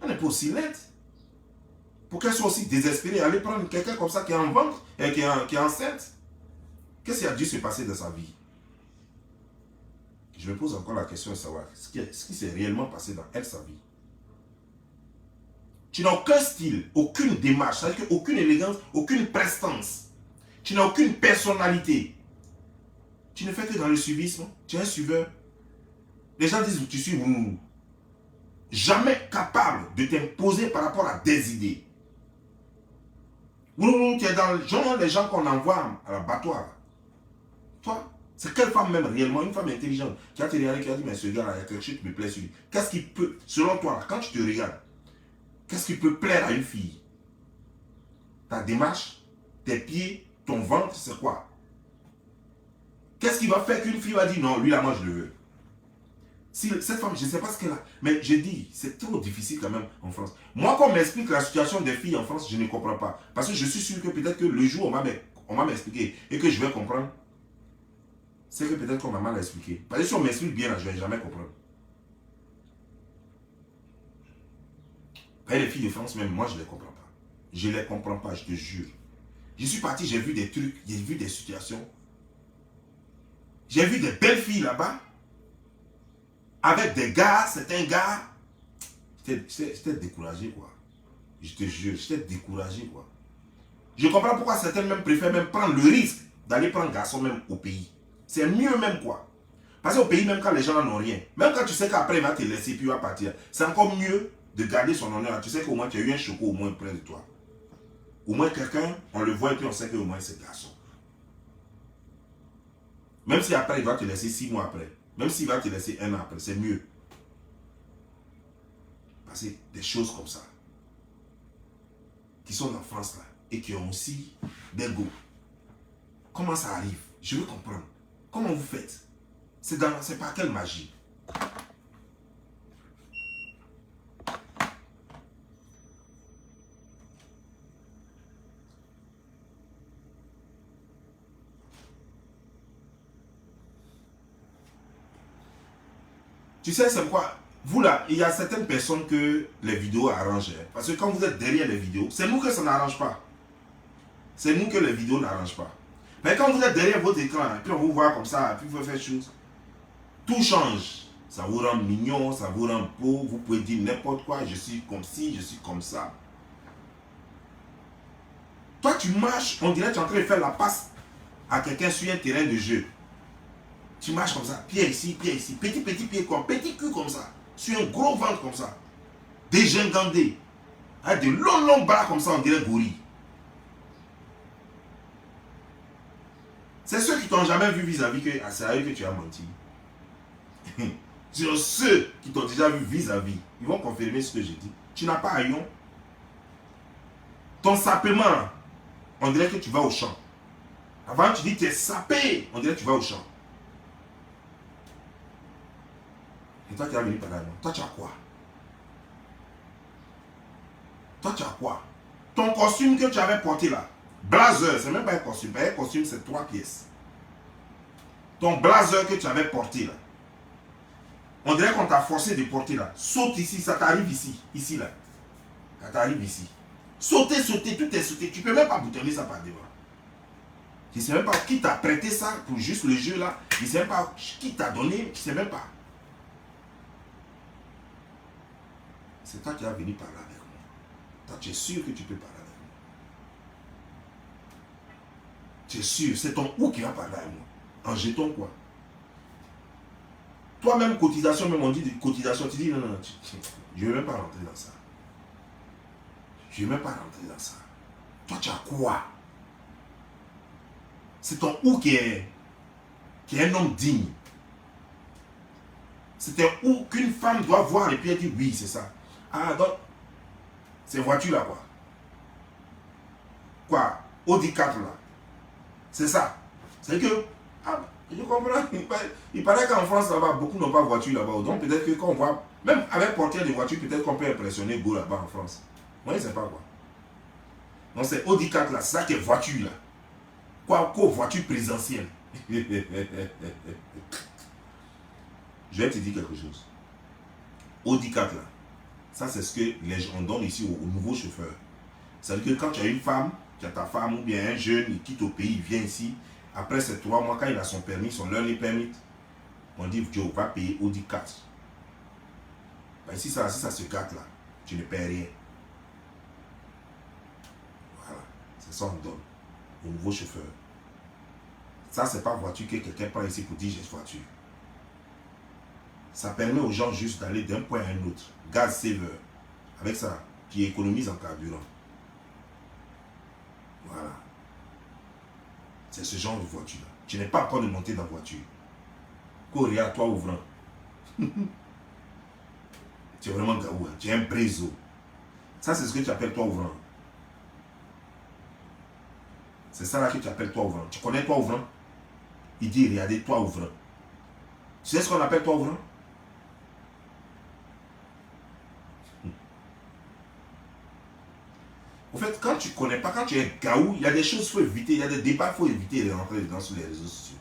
Elle n'est pas aussi laide. Pour qu'elle soit aussi désespérée, aller prendre quelqu'un comme ça qui est en ventre et qui est enceinte. Qu'est-ce qui a dû se passer dans sa vie? Je me pose encore la question de savoir ce qui s'est réellement passé dans elle, sa vie. Tu n'as aucun style, aucune démarche, c'est-à-dire aucune élégance, aucune prestance. Tu n'as aucune personnalité. Tu ne fais que dans le suivisme. Tu es un suiveur. Les gens disent que tu suis vous. Jamais capable de t'imposer par rapport à des idées. Tu es dans le genre des gens qu'on envoie à l'abattoir. Toi, c'est quelle femme même réellement, une femme intelligente, qui a te regardé, qui a dit, mais ce gars-là, il y a quelque chose qui me plaît sur lui. Qu'est-ce qui peut, selon toi, quand tu te regardes, qu'est-ce qui peut plaire à une fille? Ta démarche, tes pieds, ton ventre, c'est quoi? Qu'est-ce qui va faire qu'une fille va dire, non, lui là, moi je le veux? Si cette femme, je ne sais pas ce qu'elle a, mais je dis, c'est trop difficile quand même en France. Moi, quand on m'explique la situation des filles en France, je ne comprends pas. Parce que je suis sûr que peut-être que le jour où on va m'expliquer et que je vais comprendre, c'est que peut-être qu'on m'a mal expliqué. Parce que si on m'explique bien, là, je ne vais jamais comprendre. Et les filles de France, même moi, je ne les comprends pas. Je ne les comprends pas, je te jure. Je suis parti, j'ai vu des trucs, j'ai vu des situations. J'ai vu des belles filles là-bas. Avec des gars, certains gars. J'étais découragé, quoi. Je te jure, j'étais découragé, quoi. Je comprends pourquoi certains même préfèrent même prendre le risque d'aller prendre garçon même au pays. C'est mieux même, quoi. Parce qu'au pays, même quand les gens n'en ont rien, même quand tu sais qu'après il va te laisser puis il va partir, c'est encore mieux de garder son honneur. Tu sais qu'au moins tu as eu un choco au moins près de toi. Au moins quelqu'un, on le voit et puis on sait qu'au moins c'est garçon. Même si après il va te laisser 6 mois après, même s'il va te laisser 1 an après, c'est mieux. Parce que des choses comme ça, qui sont en France là, et qui ont aussi des goûts. Comment ça arrive? Je veux comprendre. Comment vous faites? C'est par quelle magie? Tu sais, c'est quoi? Vous là, il y a certaines personnes que les vidéos arrangent. Parce que quand vous êtes derrière les vidéos, c'est nous que ça n'arrange pas. C'est nous que les vidéos n'arrangent pas. Mais quand vous êtes derrière votre écran, et puis on vous voit comme ça, puis vous faites chose, tout change. Ça vous rend mignon, ça vous rend beau, vous pouvez dire n'importe quoi, je suis comme ci, je suis comme ça. Toi, tu marches, on dirait que tu es en train de faire la passe à quelqu'un sur un terrain de jeu. Tu marches comme ça, pied ici, petit pied comme, petit cul comme ça, sur un gros ventre comme ça, dégingandé, avec de longs bras comme ça, on dirait gorille. C'est ceux qui t'ont jamais vu vis-à-vis que c'est à eux que tu as menti. Sur ceux qui t'ont déjà vu vis-à-vis, ils vont confirmer ce que j'ai dit. Tu n'as pas haillon. Ton sapement, on dirait que tu vas au champ. Avant, tu dis que tu es sapé, on dirait que tu vas au champ. Et toi, tu es venu par là. Toi, tu as quoi? Toi, tu as quoi? Ton costume que tu avais porté là, blazer, c'est même pas un costume. Un costume, c'est 3 pièces. Ton blazer que tu avais porté là, on dirait qu'on t'a forcé de porter là. Saute ici, ça t'arrive ici. Ici là. Ça t'arrive ici. Sauter, tout est sauté. Tu peux même pas boutonner ça par devant. Je ne sais même pas qui t'a prêté ça pour juste le jeu là. Je ne sais même pas qui t'a donné. Je ne sais même pas. C'est toi qui as venu parler avec moi. Toi, tu es sûr que tu peux parler avec moi. Tu es sûr, c'est ton ou qui va parler avec moi. En jeton quoi. Toi-même, cotisation, même on dit de cotisation, tu dis non, je ne vais même pas rentrer dans ça. Je ne vais même pas rentrer dans ça. Toi, tu as quoi? C'est ton ou qui est un homme digne. C'est un ou qu'une femme doit voir et puis elle dit oui, c'est ça. Ah, donc, c'est voiture là quoi. Quoi? Audi 4 là. C'est ça. C'est que, ah, je comprends. Il paraît qu'en France là-bas, beaucoup n'ont pas de voiture là-bas. Donc peut-être que quand on voit, même avec porteur de voiture, peut-être qu'on peut impressionner Go là-bas en France. Moi, je ne sais pas quoi. Donc c'est Audi 4 là, c'est ça qui est voiture là. Quoi, voiture présidentielle. Je vais te dire quelque chose. Audi 4 là, ça c'est ce que on donne ici aux nouveaux chauffeurs. C'est-à-dire que quand tu as une femme, tu as ta femme ou bien un jeune, il quitte au pays, il vient ici. Après ces 3 mois, quand il a son permis, son learning permit, on dit Joe, va payer Audi 4. Ben, si ça se gâte là, tu ne paies rien. Voilà, c'est ça qu'on donne aux nouveaux chauffeurs. Ça, c'est pas voiture que quelqu'un prend ici pour dire j'ai voiture. Ça permet aux gens juste d'aller d'un point à un autre. Gas saver. Avec ça, qui économise en carburant. Voilà. C'est ce genre de voiture. Tu n'es pas encore de monter dans la voiture. Corée, toi ouvrant. Tu es vraiment gaou. Hein? Tu es un brézo. Ça, c'est ce que tu appelles toi ouvrant. C'est ça là que tu appelles toi ouvrant. Tu connais toi ouvrant? Il dit, regardez, toi ouvrant. Tu sais ce qu'on appelle toi ouvrant? En fait, quand tu ne connais pas, quand tu es gaou, il y a des choses qu'il faut éviter, il y a des débats qu'il faut éviter de rentrer dedans sur les réseaux sociaux.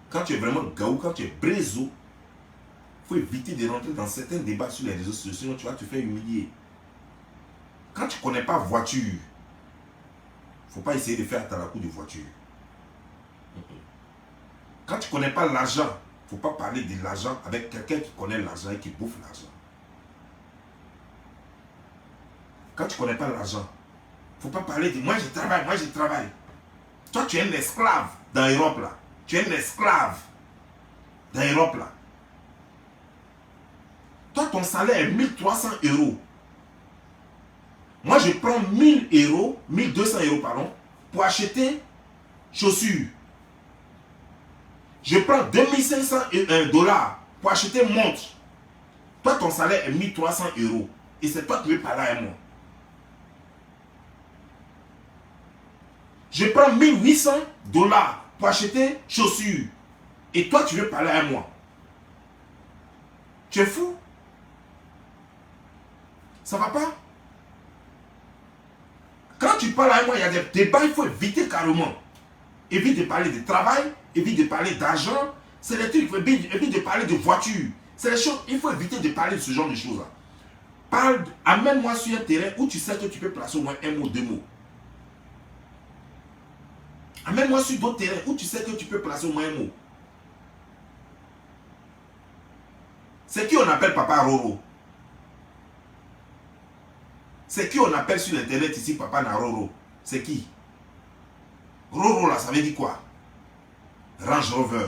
Quand tu es vraiment gaou, quand tu es brézo, il faut éviter de rentrer dans certains débats sur les réseaux sociaux, sinon tu vas te faire humilier. Quand tu ne connais pas voiture, il ne faut pas essayer de faire atarakou de voiture. Quand tu ne connais pas l'argent, il ne faut pas parler de l'argent avec quelqu'un qui connaît l'argent et qui bouffe l'argent. Quand tu ne connais pas l'argent, il ne faut pas parler de moi je travaille, moi je travaille. Toi tu es un esclave dans l'Europe là. Tu es un esclave dans l'Europe là. Toi ton salaire est 1300 €. Moi je prends 1000 €, 1200 € pardon, pour acheter chaussures. Je prends 2500 $ pour acheter montre. Toi ton salaire est 1300 € et c'est toi qui veux parler à moi. Je prends 1800 $ pour acheter chaussures. Et toi, tu veux parler à moi. Tu es fou? Ça va pas? Quand tu parles à moi, il y a des débats, il faut éviter carrément. Évite de parler de travail, évite de parler d'argent. C'est les trucs, évite de parler de voiture. C'est les choses, il faut éviter de parler de ce genre de choses-là. Amène-moi sur un terrain où tu sais que tu peux placer au moins un mot, 2 mots. Amène-moi sur d'autres terrains où tu sais que tu peux placer au moins un mot. C'est qui on appelle Papa Roro? C'est qui on appelle sur l'internet ici Papa Naroro? C'est qui? Roro là, ça veut dire quoi? Range Rover.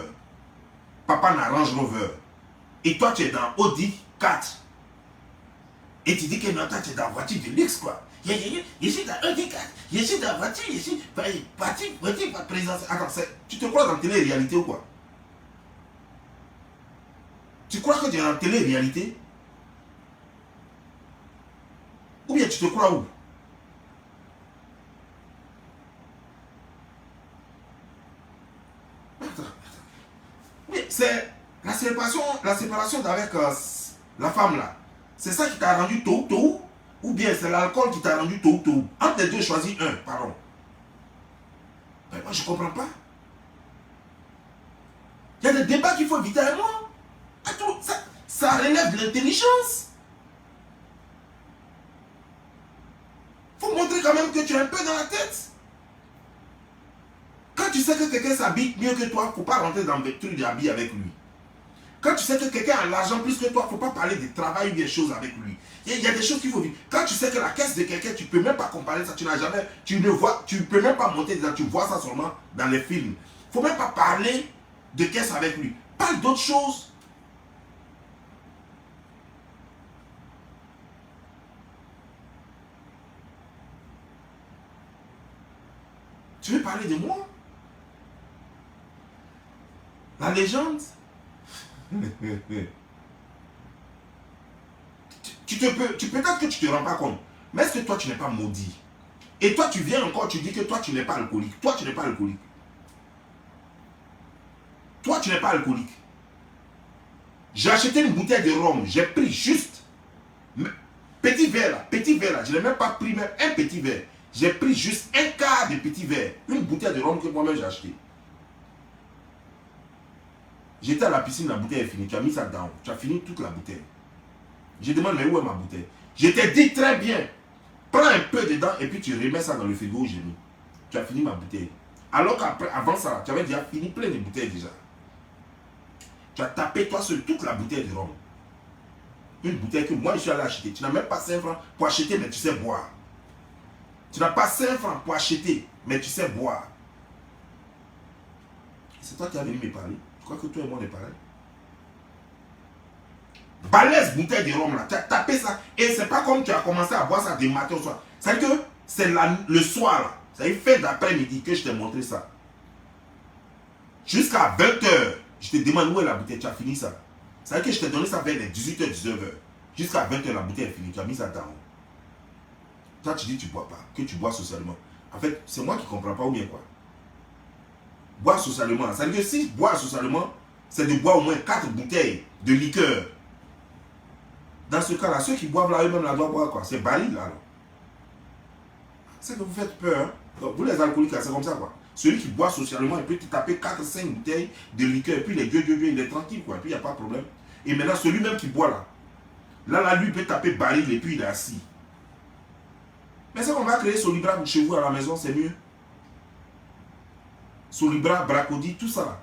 Papa n'a Range Rover. Et toi tu es dans Audi 4. Et tu dis que non, toi tu es dans voiture de luxe quoi. Je suis dans Audi 4. Je suis dans voiture, je suis voiture présence. Attends, tu te crois dans télé-réalité ou quoi? Tu crois que tu es en télé-réalité? Ou bien tu te crois où? C'est la séparation d'avec la femme là. C'est ça qui t'a rendu tôt ou bien c'est l'alcool qui t'a rendu tôt. Entre les deux, choisis un, pardon. Mais moi je comprends pas. Il y a des débats qu'il faut éviter avec moi. Ça relève de l'intelligence. Faut montrer quand même que tu es un peu dans la tête. Quand tu sais que quelqu'un s'habille mieux que toi, il ne faut pas rentrer dans le truc d'habiller avec lui. Quand tu sais que quelqu'un a l'argent plus que toi, il ne faut pas parler de travail ou des choses avec lui. Il y a des choses qu'il faut vivre. Quand tu sais que la caisse de quelqu'un, tu ne peux même pas comparer ça, tu ne peux même pas monter dedans, tu vois ça seulement dans les films. Il ne faut même pas parler de caisse avec lui. Parle d'autres choses. Tu veux parler de moi? La légende? Peut-être que tu ne te rends pas compte. Mais est-ce que toi, tu n'es pas maudit? Et toi, tu viens encore, tu dis que toi, tu n'es pas alcoolique. Toi, tu n'es pas alcoolique. Toi, tu n'es pas alcoolique. J'ai acheté une bouteille de rhum. J'ai pris juste petit verre là. Je n'ai même pas pris même un petit verre. J'ai pris juste un quart de petit verre. Une bouteille de rhum que moi-même j'ai acheté. J'étais à la piscine, la bouteille est finie. Tu as mis ça dedans. Tu as fini toute la bouteille. Je demande, mais où est ma bouteille? Je t'ai dit très bien. Prends un peu dedans et puis tu remets ça dans le frigo où j'ai mis. Tu as fini ma bouteille. Alors qu'avant ça, tu avais déjà fini plein de bouteilles déjà. Tu as tapé toi seul toute la bouteille de rhum. Une bouteille que moi je suis allé acheter. Tu n'as même pas 5 francs pour acheter, mais tu sais boire. Tu n'as pas 5 francs pour acheter, mais tu sais boire. C'est toi qui as venu me parler. Je crois que toi et moi on est pareil. Balèze bouteille de rhum là, tu as tapé ça. Et c'est pas comme tu as commencé à boire ça des matins au soir. C'est-à-dire que c'est le soir là. C'est fin d'après-midi que je t'ai montré ça. Jusqu'à 20h, je te demande où est la bouteille, tu as fini ça. C'est-à-dire que je t'ai donné ça vers les 18h, 19h. Jusqu'à 20h, la bouteille est finie, tu as mis ça dedans. Toi, tu dis que tu ne bois pas, que tu bois socialement. En fait, c'est moi qui ne comprends pas ou bien quoi. Boire socialement, c'est-à-dire que si boire socialement, c'est de boire au moins 4 bouteilles de liqueur. Dans ce cas-là, ceux qui boivent là, eux-mêmes, là, doivent boire quoi? C'est baril là. C'est que vous faites peur. Hein? Donc, vous les alcooliques, c'est comme ça quoi. Celui qui boit socialement, il peut te taper 4-5 bouteilles de liqueur, et puis il est Dieu, il est tranquille quoi, et puis il n'y a pas de problème. Et maintenant, celui-même qui boit là, lui, il peut taper baril, et puis il est assis. Mais c'est qu'on va créer Solibra chez vous à la maison, c'est mieux. Solibra, Bracodi, tout ça là.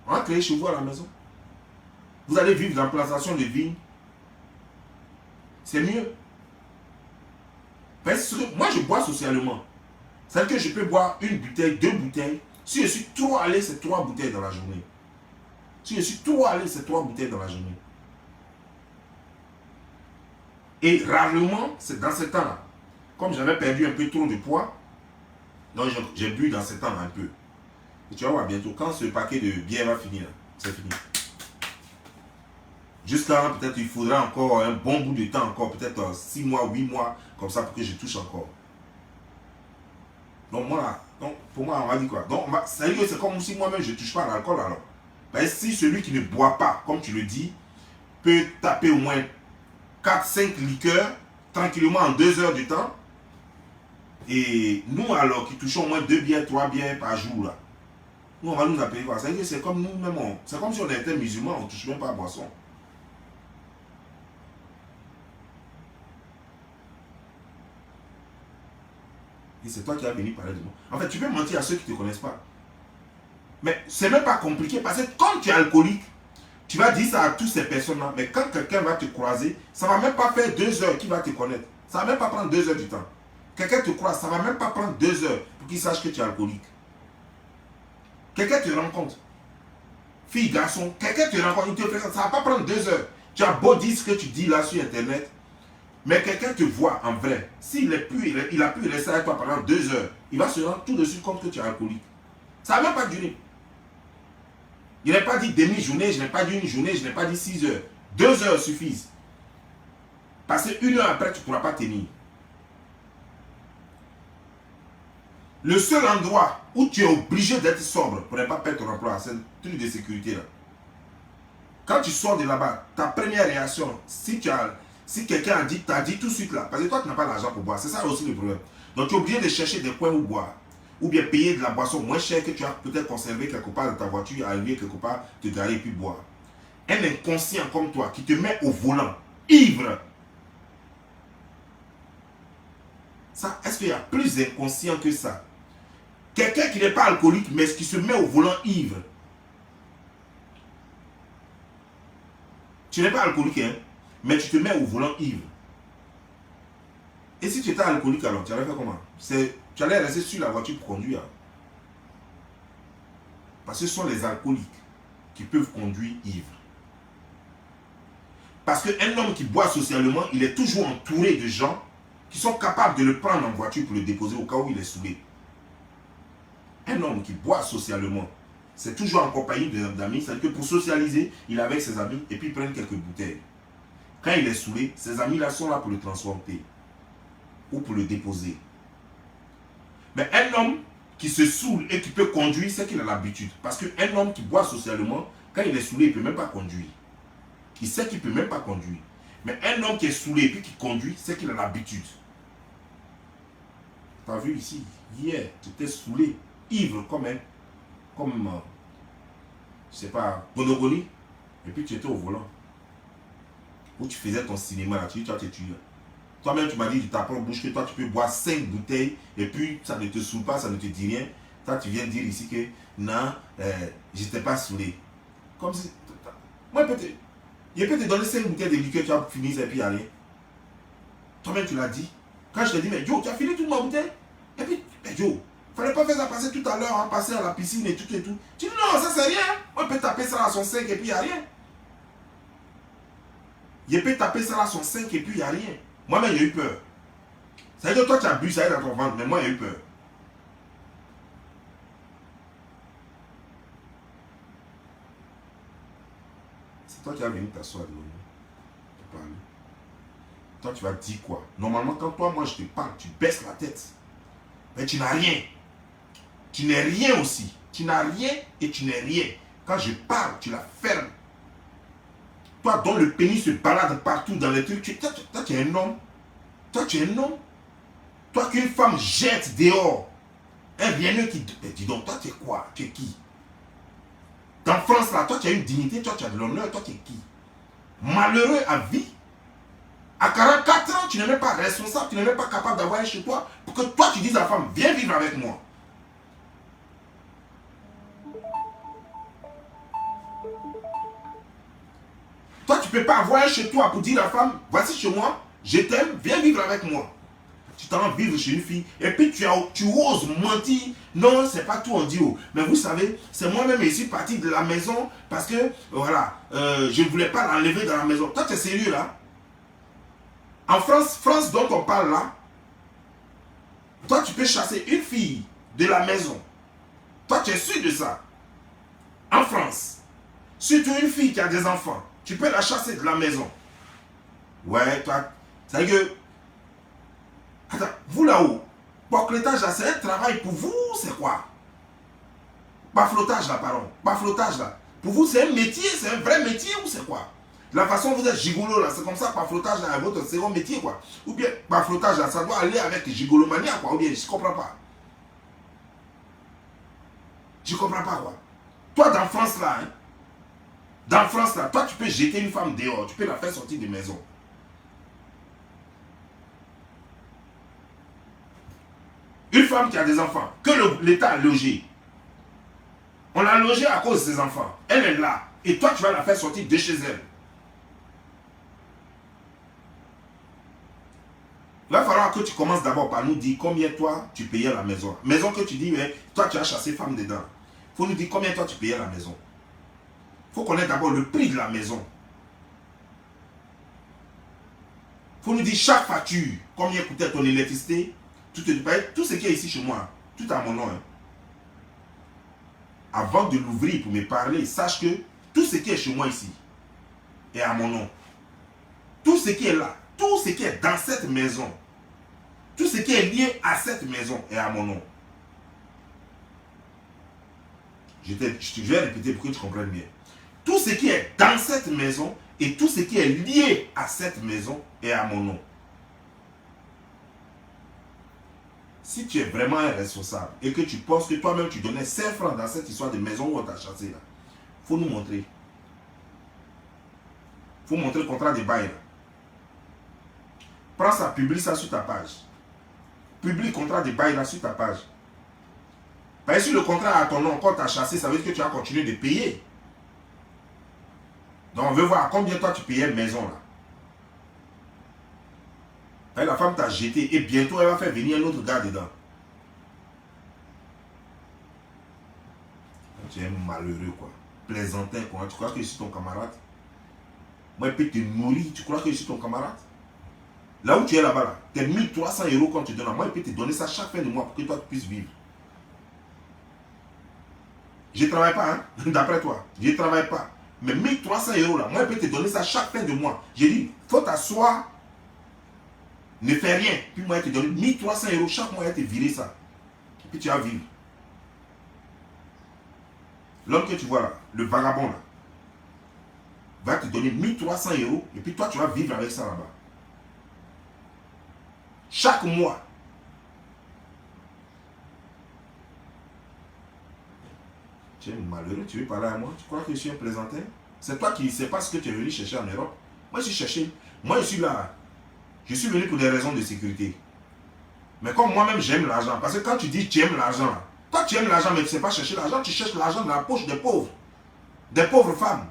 On va créer chez vous à la maison. Vous allez vivre dans la plantation de vignes. C'est mieux. Parce que moi, je bois socialement. C'est-à-dire que je peux boire une bouteille, 2 bouteilles. Si je suis trop allé, c'est 3 bouteilles dans la journée. Si je suis trop allé, c'est 3 bouteilles dans la journée. Et rarement, c'est dans ce temps-là. Comme j'avais perdu un peu trop de poids, donc j'ai bu dans ce temps-là un peu. Et tu vas voir bientôt, quand ce paquet de bière va finir, c'est fini. Jusqu'à peut-être il faudra encore un bon bout de temps, encore peut-être 6 mois, 8 mois, comme ça pour que je touche encore. Donc pour moi, on va dire quoi? Donc c'est comme si moi-même je ne touche pas à l'alcool alors. Ben, si celui qui ne boit pas, comme tu le dis, peut taper au moins 4-5 liqueurs tranquillement en 2 heures de temps, et nous alors qui touchons au moins 2 bières, 3 bières par jour là, nous on va nous appeler quoi? C'est comme nous-mêmes, c'est comme si on était musulmans, on ne touche même pas à la boisson. Et c'est toi qui vas venir parler de moi. En fait, tu peux mentir à ceux qui ne te connaissent pas. Mais c'est même pas compliqué parce que quand tu es alcoolique, tu vas dire ça à toutes ces personnes-là. Mais quand quelqu'un va te croiser, ça ne va même pas faire 2 heures qu'il va te connaître. Ça ne va même pas prendre 2 heures du temps. Quelqu'un te croise, ça ne va même pas prendre 2 heures pour qu'il sache que tu es alcoolique. Quelqu'un te rencontre. Fille, garçon, quelqu'un te rencontre, il te présente, ça ne va pas prendre 2 heures. Tu as beau dire ce que tu dis là sur Internet, mais quelqu'un te voit en vrai. S'il a pu rester avec toi pendant 2 heures, il va se rendre tout de suite compte que tu es alcoolique. Ça ne va même pas durer. Je n'ai pas dit demi-journée, je n'ai pas dit une journée, je n'ai pas dit 6 heures. 2 heures suffisent. Parce que 1 heure après, tu ne pourras pas tenir. Le seul endroit où tu es obligé d'être sobre pour ne pas perdre ton emploi, c'est un truc de sécurité là. Quand tu sors de là-bas, ta première réaction, si quelqu'un t'a dit tout de suite là, parce que toi tu n'as pas l'argent pour boire, c'est ça aussi le problème. Donc tu es obligé de chercher des coins où boire. Ou bien payer de la boisson moins chère que tu as peut-être conservé quelque part dans ta voiture, arriver quelque part, te garer et puis boire. Un inconscient comme toi qui te met au volant, ivre. Ça, est-ce qu'il y a plus d'inconscient que ça? Quelqu'un qui n'est pas alcoolique, mais qui se met au volant ivre. Tu n'es pas alcoolique, hein, mais tu te mets au volant ivre. Et si tu étais alcoolique alors, tu allais faire comment? Tu allais rester sur la voiture pour conduire. Parce que ce sont les alcooliques qui peuvent conduire ivre. Parce qu'un homme qui boit socialement, il est toujours entouré de gens qui sont capables de le prendre en voiture pour le déposer au cas où il est saoulé. Un homme qui boit socialement, c'est toujours en compagnie d'amis, c'est-à-dire que pour socialiser, il est avec ses amis et puis ils prennent quelques bouteilles. Quand il est saoulé, ses amis-là sont là pour le transporter ou pour le déposer. Mais un homme qui se saoule et qui peut conduire, c'est qu'il a l'habitude. Parce qu'un homme qui boit socialement, quand il est saoulé, il ne peut même pas conduire. Il sait qu'il ne peut même pas conduire. Mais un homme qui est saoulé et puis qui conduit, c'est qu'il a l'habitude. Tu as vu ici, hier, tu étais saoulé, ivre comme je sais pas, Bonogoni, et puis tu étais au volant. Où tu faisais ton cinéma là, tu vas te tuer. Toi-même, tu m'as dit, tu t'apprends bouche que toi, tu peux boire 5 bouteilles et puis ça ne te saoule pas, ça ne te dit rien. Toi, tu viens dire ici que non, je n'étais pas saoulé. Comme si. Moi, je peux te donner 5 bouteilles de liqueur, tu vas finir ça et puis il n'y a rien. Toi-même, tu l'as dit. Quand je te dis, mais Joe, tu as fini toute ma bouteille? Et puis, mais Joe, il ne fallait pas faire ça passer tout à l'heure, hein, passer à la piscine et tout et tout. Tu dis, non, ça c'est rien. On peut taper ça à son 5 et puis il n'y a rien. Je peux taper ça à son 5 et puis il n'y a rien. Moi-même, j'ai eu peur. Ça veut dire que toi, tu as bu, ça est dans ton ventre, mais moi, j'ai eu peur. C'est toi qui vas venir t'asseoir devant nous pour parler. Toi, tu vas dire quoi? Normalement, quand toi, moi, je te parle, tu baisses la tête. Mais tu n'as rien. Tu n'es rien aussi. Tu n'as rien et tu n'es rien. Quand je parle, tu la fermes. Toi, dont le pénis se balade partout dans les trucs, toi, tu es un homme. Toi, tu es un homme. Toi, qu'une femme jette dehors. Un rieneux qui... Mais dis donc, toi, tu es quoi? Tu es qui? Dans France, là, toi, tu as une dignité, toi, tu as de l'honneur, toi, tu es qui? Malheureux à vie. À 44 ans, tu n'es même pas responsable, tu n'es même pas capable d'avoir un chez toi pour que toi, tu dises à la femme, viens vivre avec moi. Toi, tu ne peux pas avoir un chez toi pour dire à la femme, voici chez moi, je t'aime, viens vivre avec moi. Tu t'en vas vivre chez une fille et puis tu oses mentir. Non, c'est pas tout on dit. Mais vous savez, c'est moi-même ici parti de la maison parce que, voilà, je ne voulais pas l'enlever dans la maison. Toi, tu es sérieux là? En France dont on parle là, toi, tu peux chasser une fille de la maison. Toi, tu es sûr de ça? En France, surtout une fille qui a des enfants, tu peux la chasser de la maison. Ouais, toi, c'est que... Attends, vous là-haut, bâcletage là, c'est un travail pour vous, c'est quoi? Baflotage là, pardon. Baflotage là. Pour vous, c'est un métier, c'est un vrai métier ou c'est quoi? La façon dont vous êtes gigolo là, c'est comme ça, baflotage là, votre second métier quoi. Ou bien, baflotage là, ça doit aller avec gigolomania quoi. Ou bien, je comprends pas. Je comprends pas quoi. Toi, dans France là, hein, dans France là, toi, tu peux jeter une femme dehors, tu peux la faire sortir de maison. femme qui a des enfants, que l'État a logé. On l'a logée à cause de ses enfants. Elle est là. Et toi, tu vas la faire sortir de chez elle. Il va falloir que tu commences d'abord par nous dire combien toi tu payais la maison. Maison que tu dis, mais toi tu as chassé femme dedans. Il faut nous dire combien toi tu payais la maison. Il faut connaître d'abord le prix de la maison. Il faut nous dire chaque facture, combien coûtait ton électricité, tout ce qui est ici chez moi, tout à mon nom. Hein. Avant de l'ouvrir pour me parler, sache que tout ce qui est chez moi ici est à mon nom. Tout ce qui est là, tout ce qui est dans cette maison, tout ce qui est lié à cette maison est à mon nom. Je vais répéter pour que tu comprennes bien. Tout ce qui est dans cette maison et tout ce qui est lié à cette maison est à mon nom. Si tu es vraiment un responsable et que tu penses que toi-même tu donnais 5 francs dans cette histoire de maison où on t'a chassé là, il faut nous montrer. Il faut montrer le contrat de bail là. Prends ça, publie ça sur ta page. Publie le contrat de bail là sur ta page. Parce que si le contrat à ton nom, quand tu as chassé, ça veut dire que tu vas continuer de payer. Donc on veut voir combien toi tu payais une maison là. Et la femme t'a jeté et bientôt elle va faire venir un autre gars dedans. Tu es malheureux quoi. Plaisantin quoi. Tu crois que je suis ton camarade? Moi je peux te nourrir. Tu crois que je suis ton camarade? Là où tu es là-bas, là, tes 1300 € quand tu donnes, moi je peux te donner ça chaque fin de mois pour que toi tu puisses vivre. Je ne travaille pas, hein, d'après toi. Je ne travaille pas. Mais 1300 € là, moi je peux te donner ça chaque fin de mois. J'ai dit, faut t'asseoir, ne fais rien. Puis moi je te donne 1300 € chaque mois, je te virer ça. Et puis tu vas vivre. L'homme que tu vois là, le vagabond là, va te donner 1300 € et puis toi tu vas vivre avec ça là-bas. Chaque mois. Tu es malheureux, tu veux parler à moi? Tu crois que je suis un plaisantin? C'est toi qui ne sais pas ce que tu es venu chercher en Europe. Moi, je suis cherché. Moi, je suis là. Je suis venu pour des raisons de sécurité. Mais comme moi-même, j'aime l'argent. Parce que quand tu dis tu aimes l'argent, toi, tu aimes l'argent, mais tu ne sais pas chercher l'argent. Tu cherches l'argent dans la poche des pauvres. Des pauvres femmes.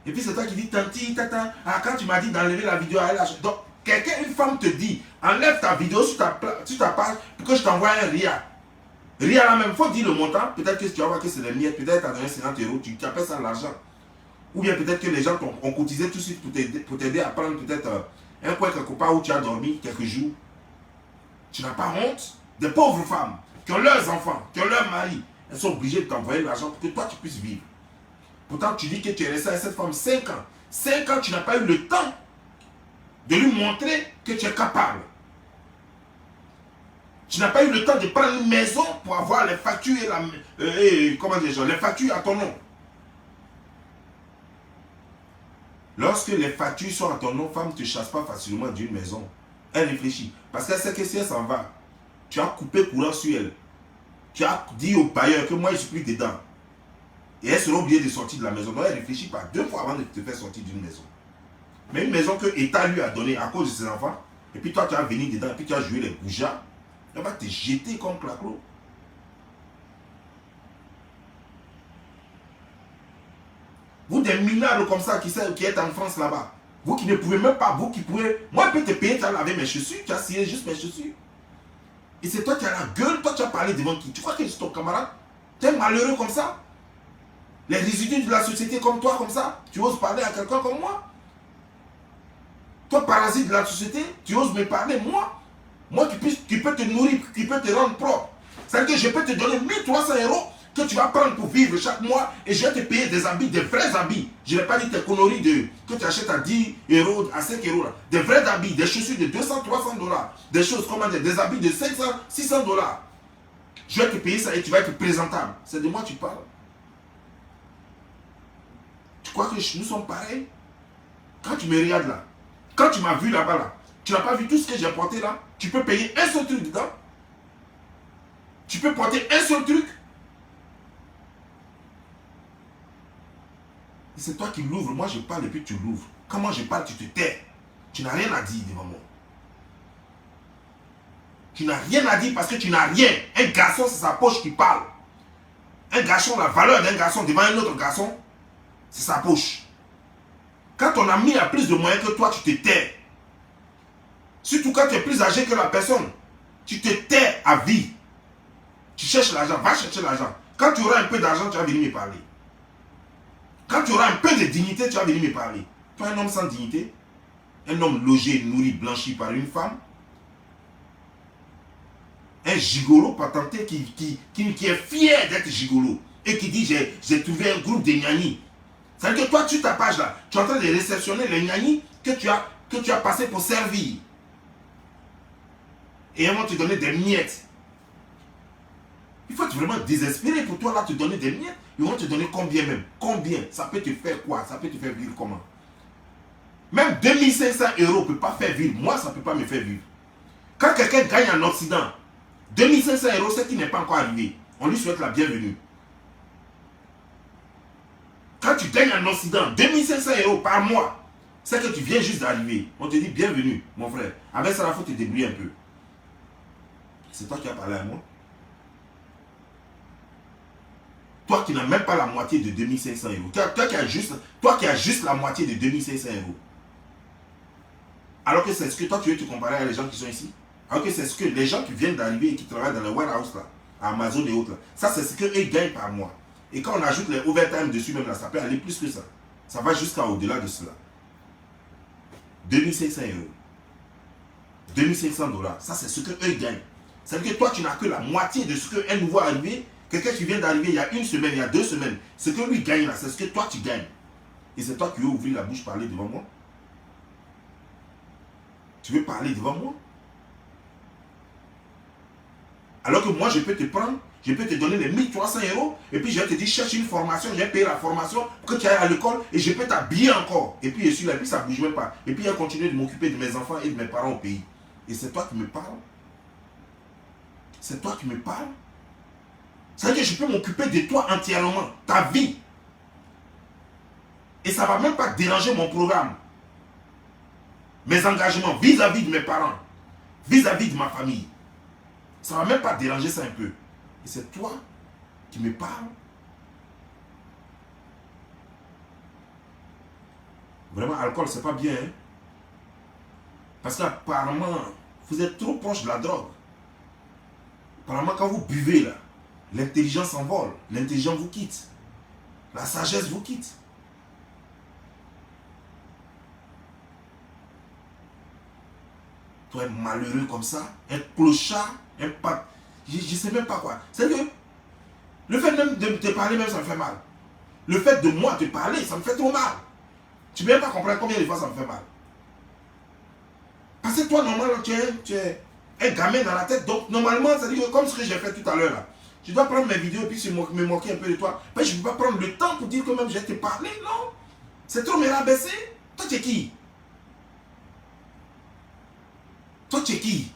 Et puis, c'est toi qui dis, tanti, tata. Ah, quand tu m'as dit d'enlever la vidéo, elle a... Donc, quelqu'un, une femme te dit, enlève ta vidéo sur ta page pour que je t'envoie un RIA. RIA là même, il faut dire le montant. Peut-être que tu vas voir que c'est les miettes. Peut-être que tu as donné 50 €. Tu appelles ça l'argent. Ou bien peut-être que les gens ont cotisé tout de suite pour t'aider à prendre peut-être un coin quelque part où tu as dormi quelques jours. Tu n'as pas honte? Des pauvres femmes qui ont leurs enfants, qui ont leurs maris, elles sont obligées de t'envoyer l'argent pour que toi tu puisses vivre. Pourtant, tu dis que tu es resté avec cette femme 5 ans. 5 ans, tu n'as pas eu le temps de lui montrer que tu es capable. Tu n'as pas eu le temps de prendre une maison pour avoir les factures les factures à ton nom. Lorsque les factures sont à ton nom, femme ne te chasse pas facilement d'une maison. Elle réfléchit. Parce qu'elle sait que si elle s'en va, tu as coupé courant sur elle. Tu as dit au bailleur que moi je suis plus dedans. Et elle sera obligée de sortir de la maison. Donc elle réfléchit pas 2 fois avant de te faire sortir d'une maison. Mais une maison que l'État lui a donnée à cause de ses enfants, et puis toi tu vas venir dedans, et puis tu vas jouer les bougeards, elle va te jeter comme claqueau. Vous des minards comme ça qui êtes en France là-bas, vous qui ne pouvez même pas, vous qui pouvez, moi je peux te payer, tu as lavé mes chaussures, tu as scié juste mes chaussures. Et c'est toi qui as la gueule, toi tu as parlé devant qui? Tu crois que je suis ton camarade? Tu es malheureux comme ça? Les résidus de la société comme toi, comme ça, tu oses parler à quelqu'un comme moi? Toi, parasite de la société, tu oses me parler, moi? Moi qui peux te nourrir, qui peux te rendre propre. C'est-à-dire que je peux te donner 1300 € que tu vas prendre pour vivre chaque mois et je vais te payer des habits, des vrais habits. Je n'ai pas dit tes conneries que tu achètes à 10 €, à 5 €. Là. Des vrais habits, des chaussures de 200, 300 $. Des choses, comment dire, des habits de 500, 600 $. Je vais te payer ça et tu vas être présentable. C'est de moi que tu parles. Tu crois que nous sommes pareils? Quand tu me regardes là, quand tu m'as vu là-bas, là, tu n'as pas vu tout ce que j'ai porté là? Tu peux payer un seul truc dedans? Tu peux porter un seul truc? Et c'est toi qui l'ouvres. Moi je parle et puis tu l'ouvres. Comment je parle, tu te tais. Tu n'as rien à dire devant moi. Tu n'as rien à dire parce que tu n'as rien. Un garçon, c'est sa poche qui parle. Un garçon, la valeur d'un garçon devant un autre garçon, c'est sa poche. Quand ton ami a plus de moyens que toi, tu te tais. Surtout quand tu es plus âgé que la personne. Tu te tais à vie. Tu cherches l'argent, va chercher l'argent. Quand tu auras un peu d'argent, tu vas venir me parler. Quand tu auras un peu de dignité, tu vas venir me parler. Toi, un homme sans dignité, un homme logé, nourri, blanchi par une femme, un gigolo patenté qui est fier d'être gigolo et qui dit j'ai trouvé un groupe de gnagnis. C'est-à-dire que toi, sur ta page là, tu es en train de réceptionner les gnagnis que tu as passé pour servir. Et ils vont te donner des miettes. Il faut être vraiment désespéré pour toi là te donner des miettes. Ils vont te donner combien même? Combien? Ça peut te faire quoi? Ça peut te faire vivre comment? Même 2500 € ne peut pas faire vivre. Moi, ça ne peut pas me faire vivre. Quand quelqu'un gagne en Occident, 2500 €, c'est qui n'est pas encore arrivé. On lui souhaite la bienvenue. Quand tu gagnes en Occident 2500 € par mois, c'est que tu viens juste d'arriver. On te dit bienvenue, mon frère. Avec ça, il faut te débrouiller un peu. C'est toi qui as parlé à moi. Toi qui n'as même pas la moitié de 2500 €. Toi qui as juste la moitié de 2500 €. Alors que c'est ce que toi tu veux te comparer à les gens qui sont ici. Alors que c'est ce que les gens qui viennent d'arriver et qui travaillent dans le warehouse là, à Amazon et autres là. Ça c'est ce qu'eux gagnent par mois. Et quand on ajoute les overtime dessus même là, ça peut aller plus que ça. Ça va jusqu'à au-delà de cela. 2500 €. 2500 $. Ça c'est ce qu'eux gagnent. C'est-à-dire que toi tu n'as que la moitié de ce qu'un nouveau arrivé, quelqu'un qui vient d'arriver il y a une semaine, il y a 2 semaines, ce que lui gagne là, c'est ce que toi tu gagnes. Et c'est toi qui veux ouvrir la bouche, parler devant moi. Tu veux parler devant moi? Alors que moi, je peux te prendre, je peux te donner les 1300 € et puis je vais te dire, cherche une formation, je vais payer la formation pour que tu ailles à l'école et je peux t'habiller encore. Et puis je suis là, et puis ça ne bouge même pas. Et puis il va continuer de m'occuper de mes enfants et de mes parents au pays. Et c'est toi qui me parles? C'est toi qui me parles? C'est-à-dire que je peux m'occuper de toi entièrement, ta vie. Et ça ne va même pas déranger mon programme. Mes engagements vis-à-vis de mes parents, vis-à-vis de ma famille. Ça ne va même pas déranger ça un peu. Et c'est toi qui me parles. Vraiment, alcool, c'est pas bien. Hein? Parce qu'apparemment, vous êtes trop proche de la drogue. Apparemment, quand vous buvez là, l'intelligence s'envole, l'intelligence vous quitte. La sagesse vous quitte. Toi, un malheureux comme ça, un clochard, un pas. Je ne sais même pas quoi. C'est que le fait même de te parler, même ça me fait mal. Le fait de moi te parler, ça me fait trop mal. Tu ne peux même pas comprendre combien de fois ça me fait mal. Parce que toi, normalement, tu es un gamin dans la tête. Donc, normalement, c'est-à-dire comme ce que j'ai fait tout à l'heure là. Je dois prendre mes vidéos et puis me moquer un peu de toi. Mais je ne peux pas prendre le temps pour dire que même je vais te parler, non. C'est trop me rabaisser. Toi, tu es qui? Toi, tu es qui?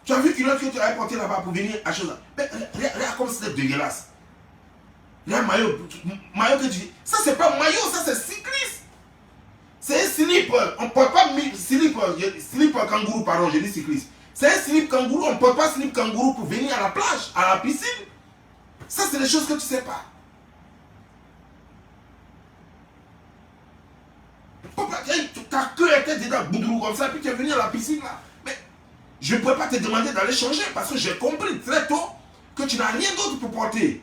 Tu as vu qu'une autre que tu avais porté là-bas pour venir à chose là. Regarde comme c'était dégueulasse. Regarde maillot que tu dis. Ça, c'est pas maillot, ça, c'est cycliste. C'est un slip. On ne porte pas slip kangourou, pardon, j'ai dit cycliste. C'est un slip kangourou, on ne porte pas slip kangourou pour venir à la plage, à la piscine. Ça, c'est des choses que tu ne sais pas. Ta queue était dedans, boudrou comme ça, puis tu es venu à la piscine là. Mais je ne pourrais pas te demander d'aller changer parce que j'ai compris très tôt que tu n'as rien d'autre pour porter.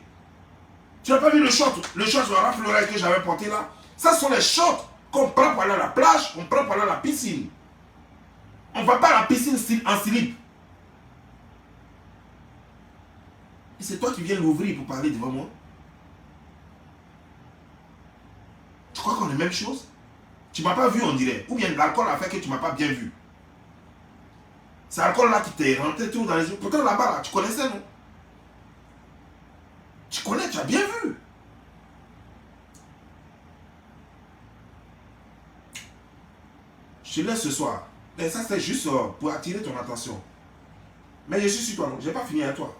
Tu n'as pas vu le short de Ralph Lauren que j'avais porté là? Ça sont les shorts qu'on prend pour aller à la plage, on prend pour aller à la piscine. On ne va pas à la piscine en slip. Et c'est toi qui viens l'ouvrir pour parler devant moi. Tu crois qu'on est la même chose? Tu ne m'as pas vu, on dirait. Ou bien l'alcool a fait que tu ne m'as pas bien vu. C'est l'alcool là qui t'est rentré tout dans les yeux. Pourtant là-bas, là, tu connaissais, non? Tu connais, tu as bien vu. Je te laisse ce soir. Mais ça, c'est juste pour attirer ton attention. Mais je suis sur toi, non? Je n'ai pas fini à toi.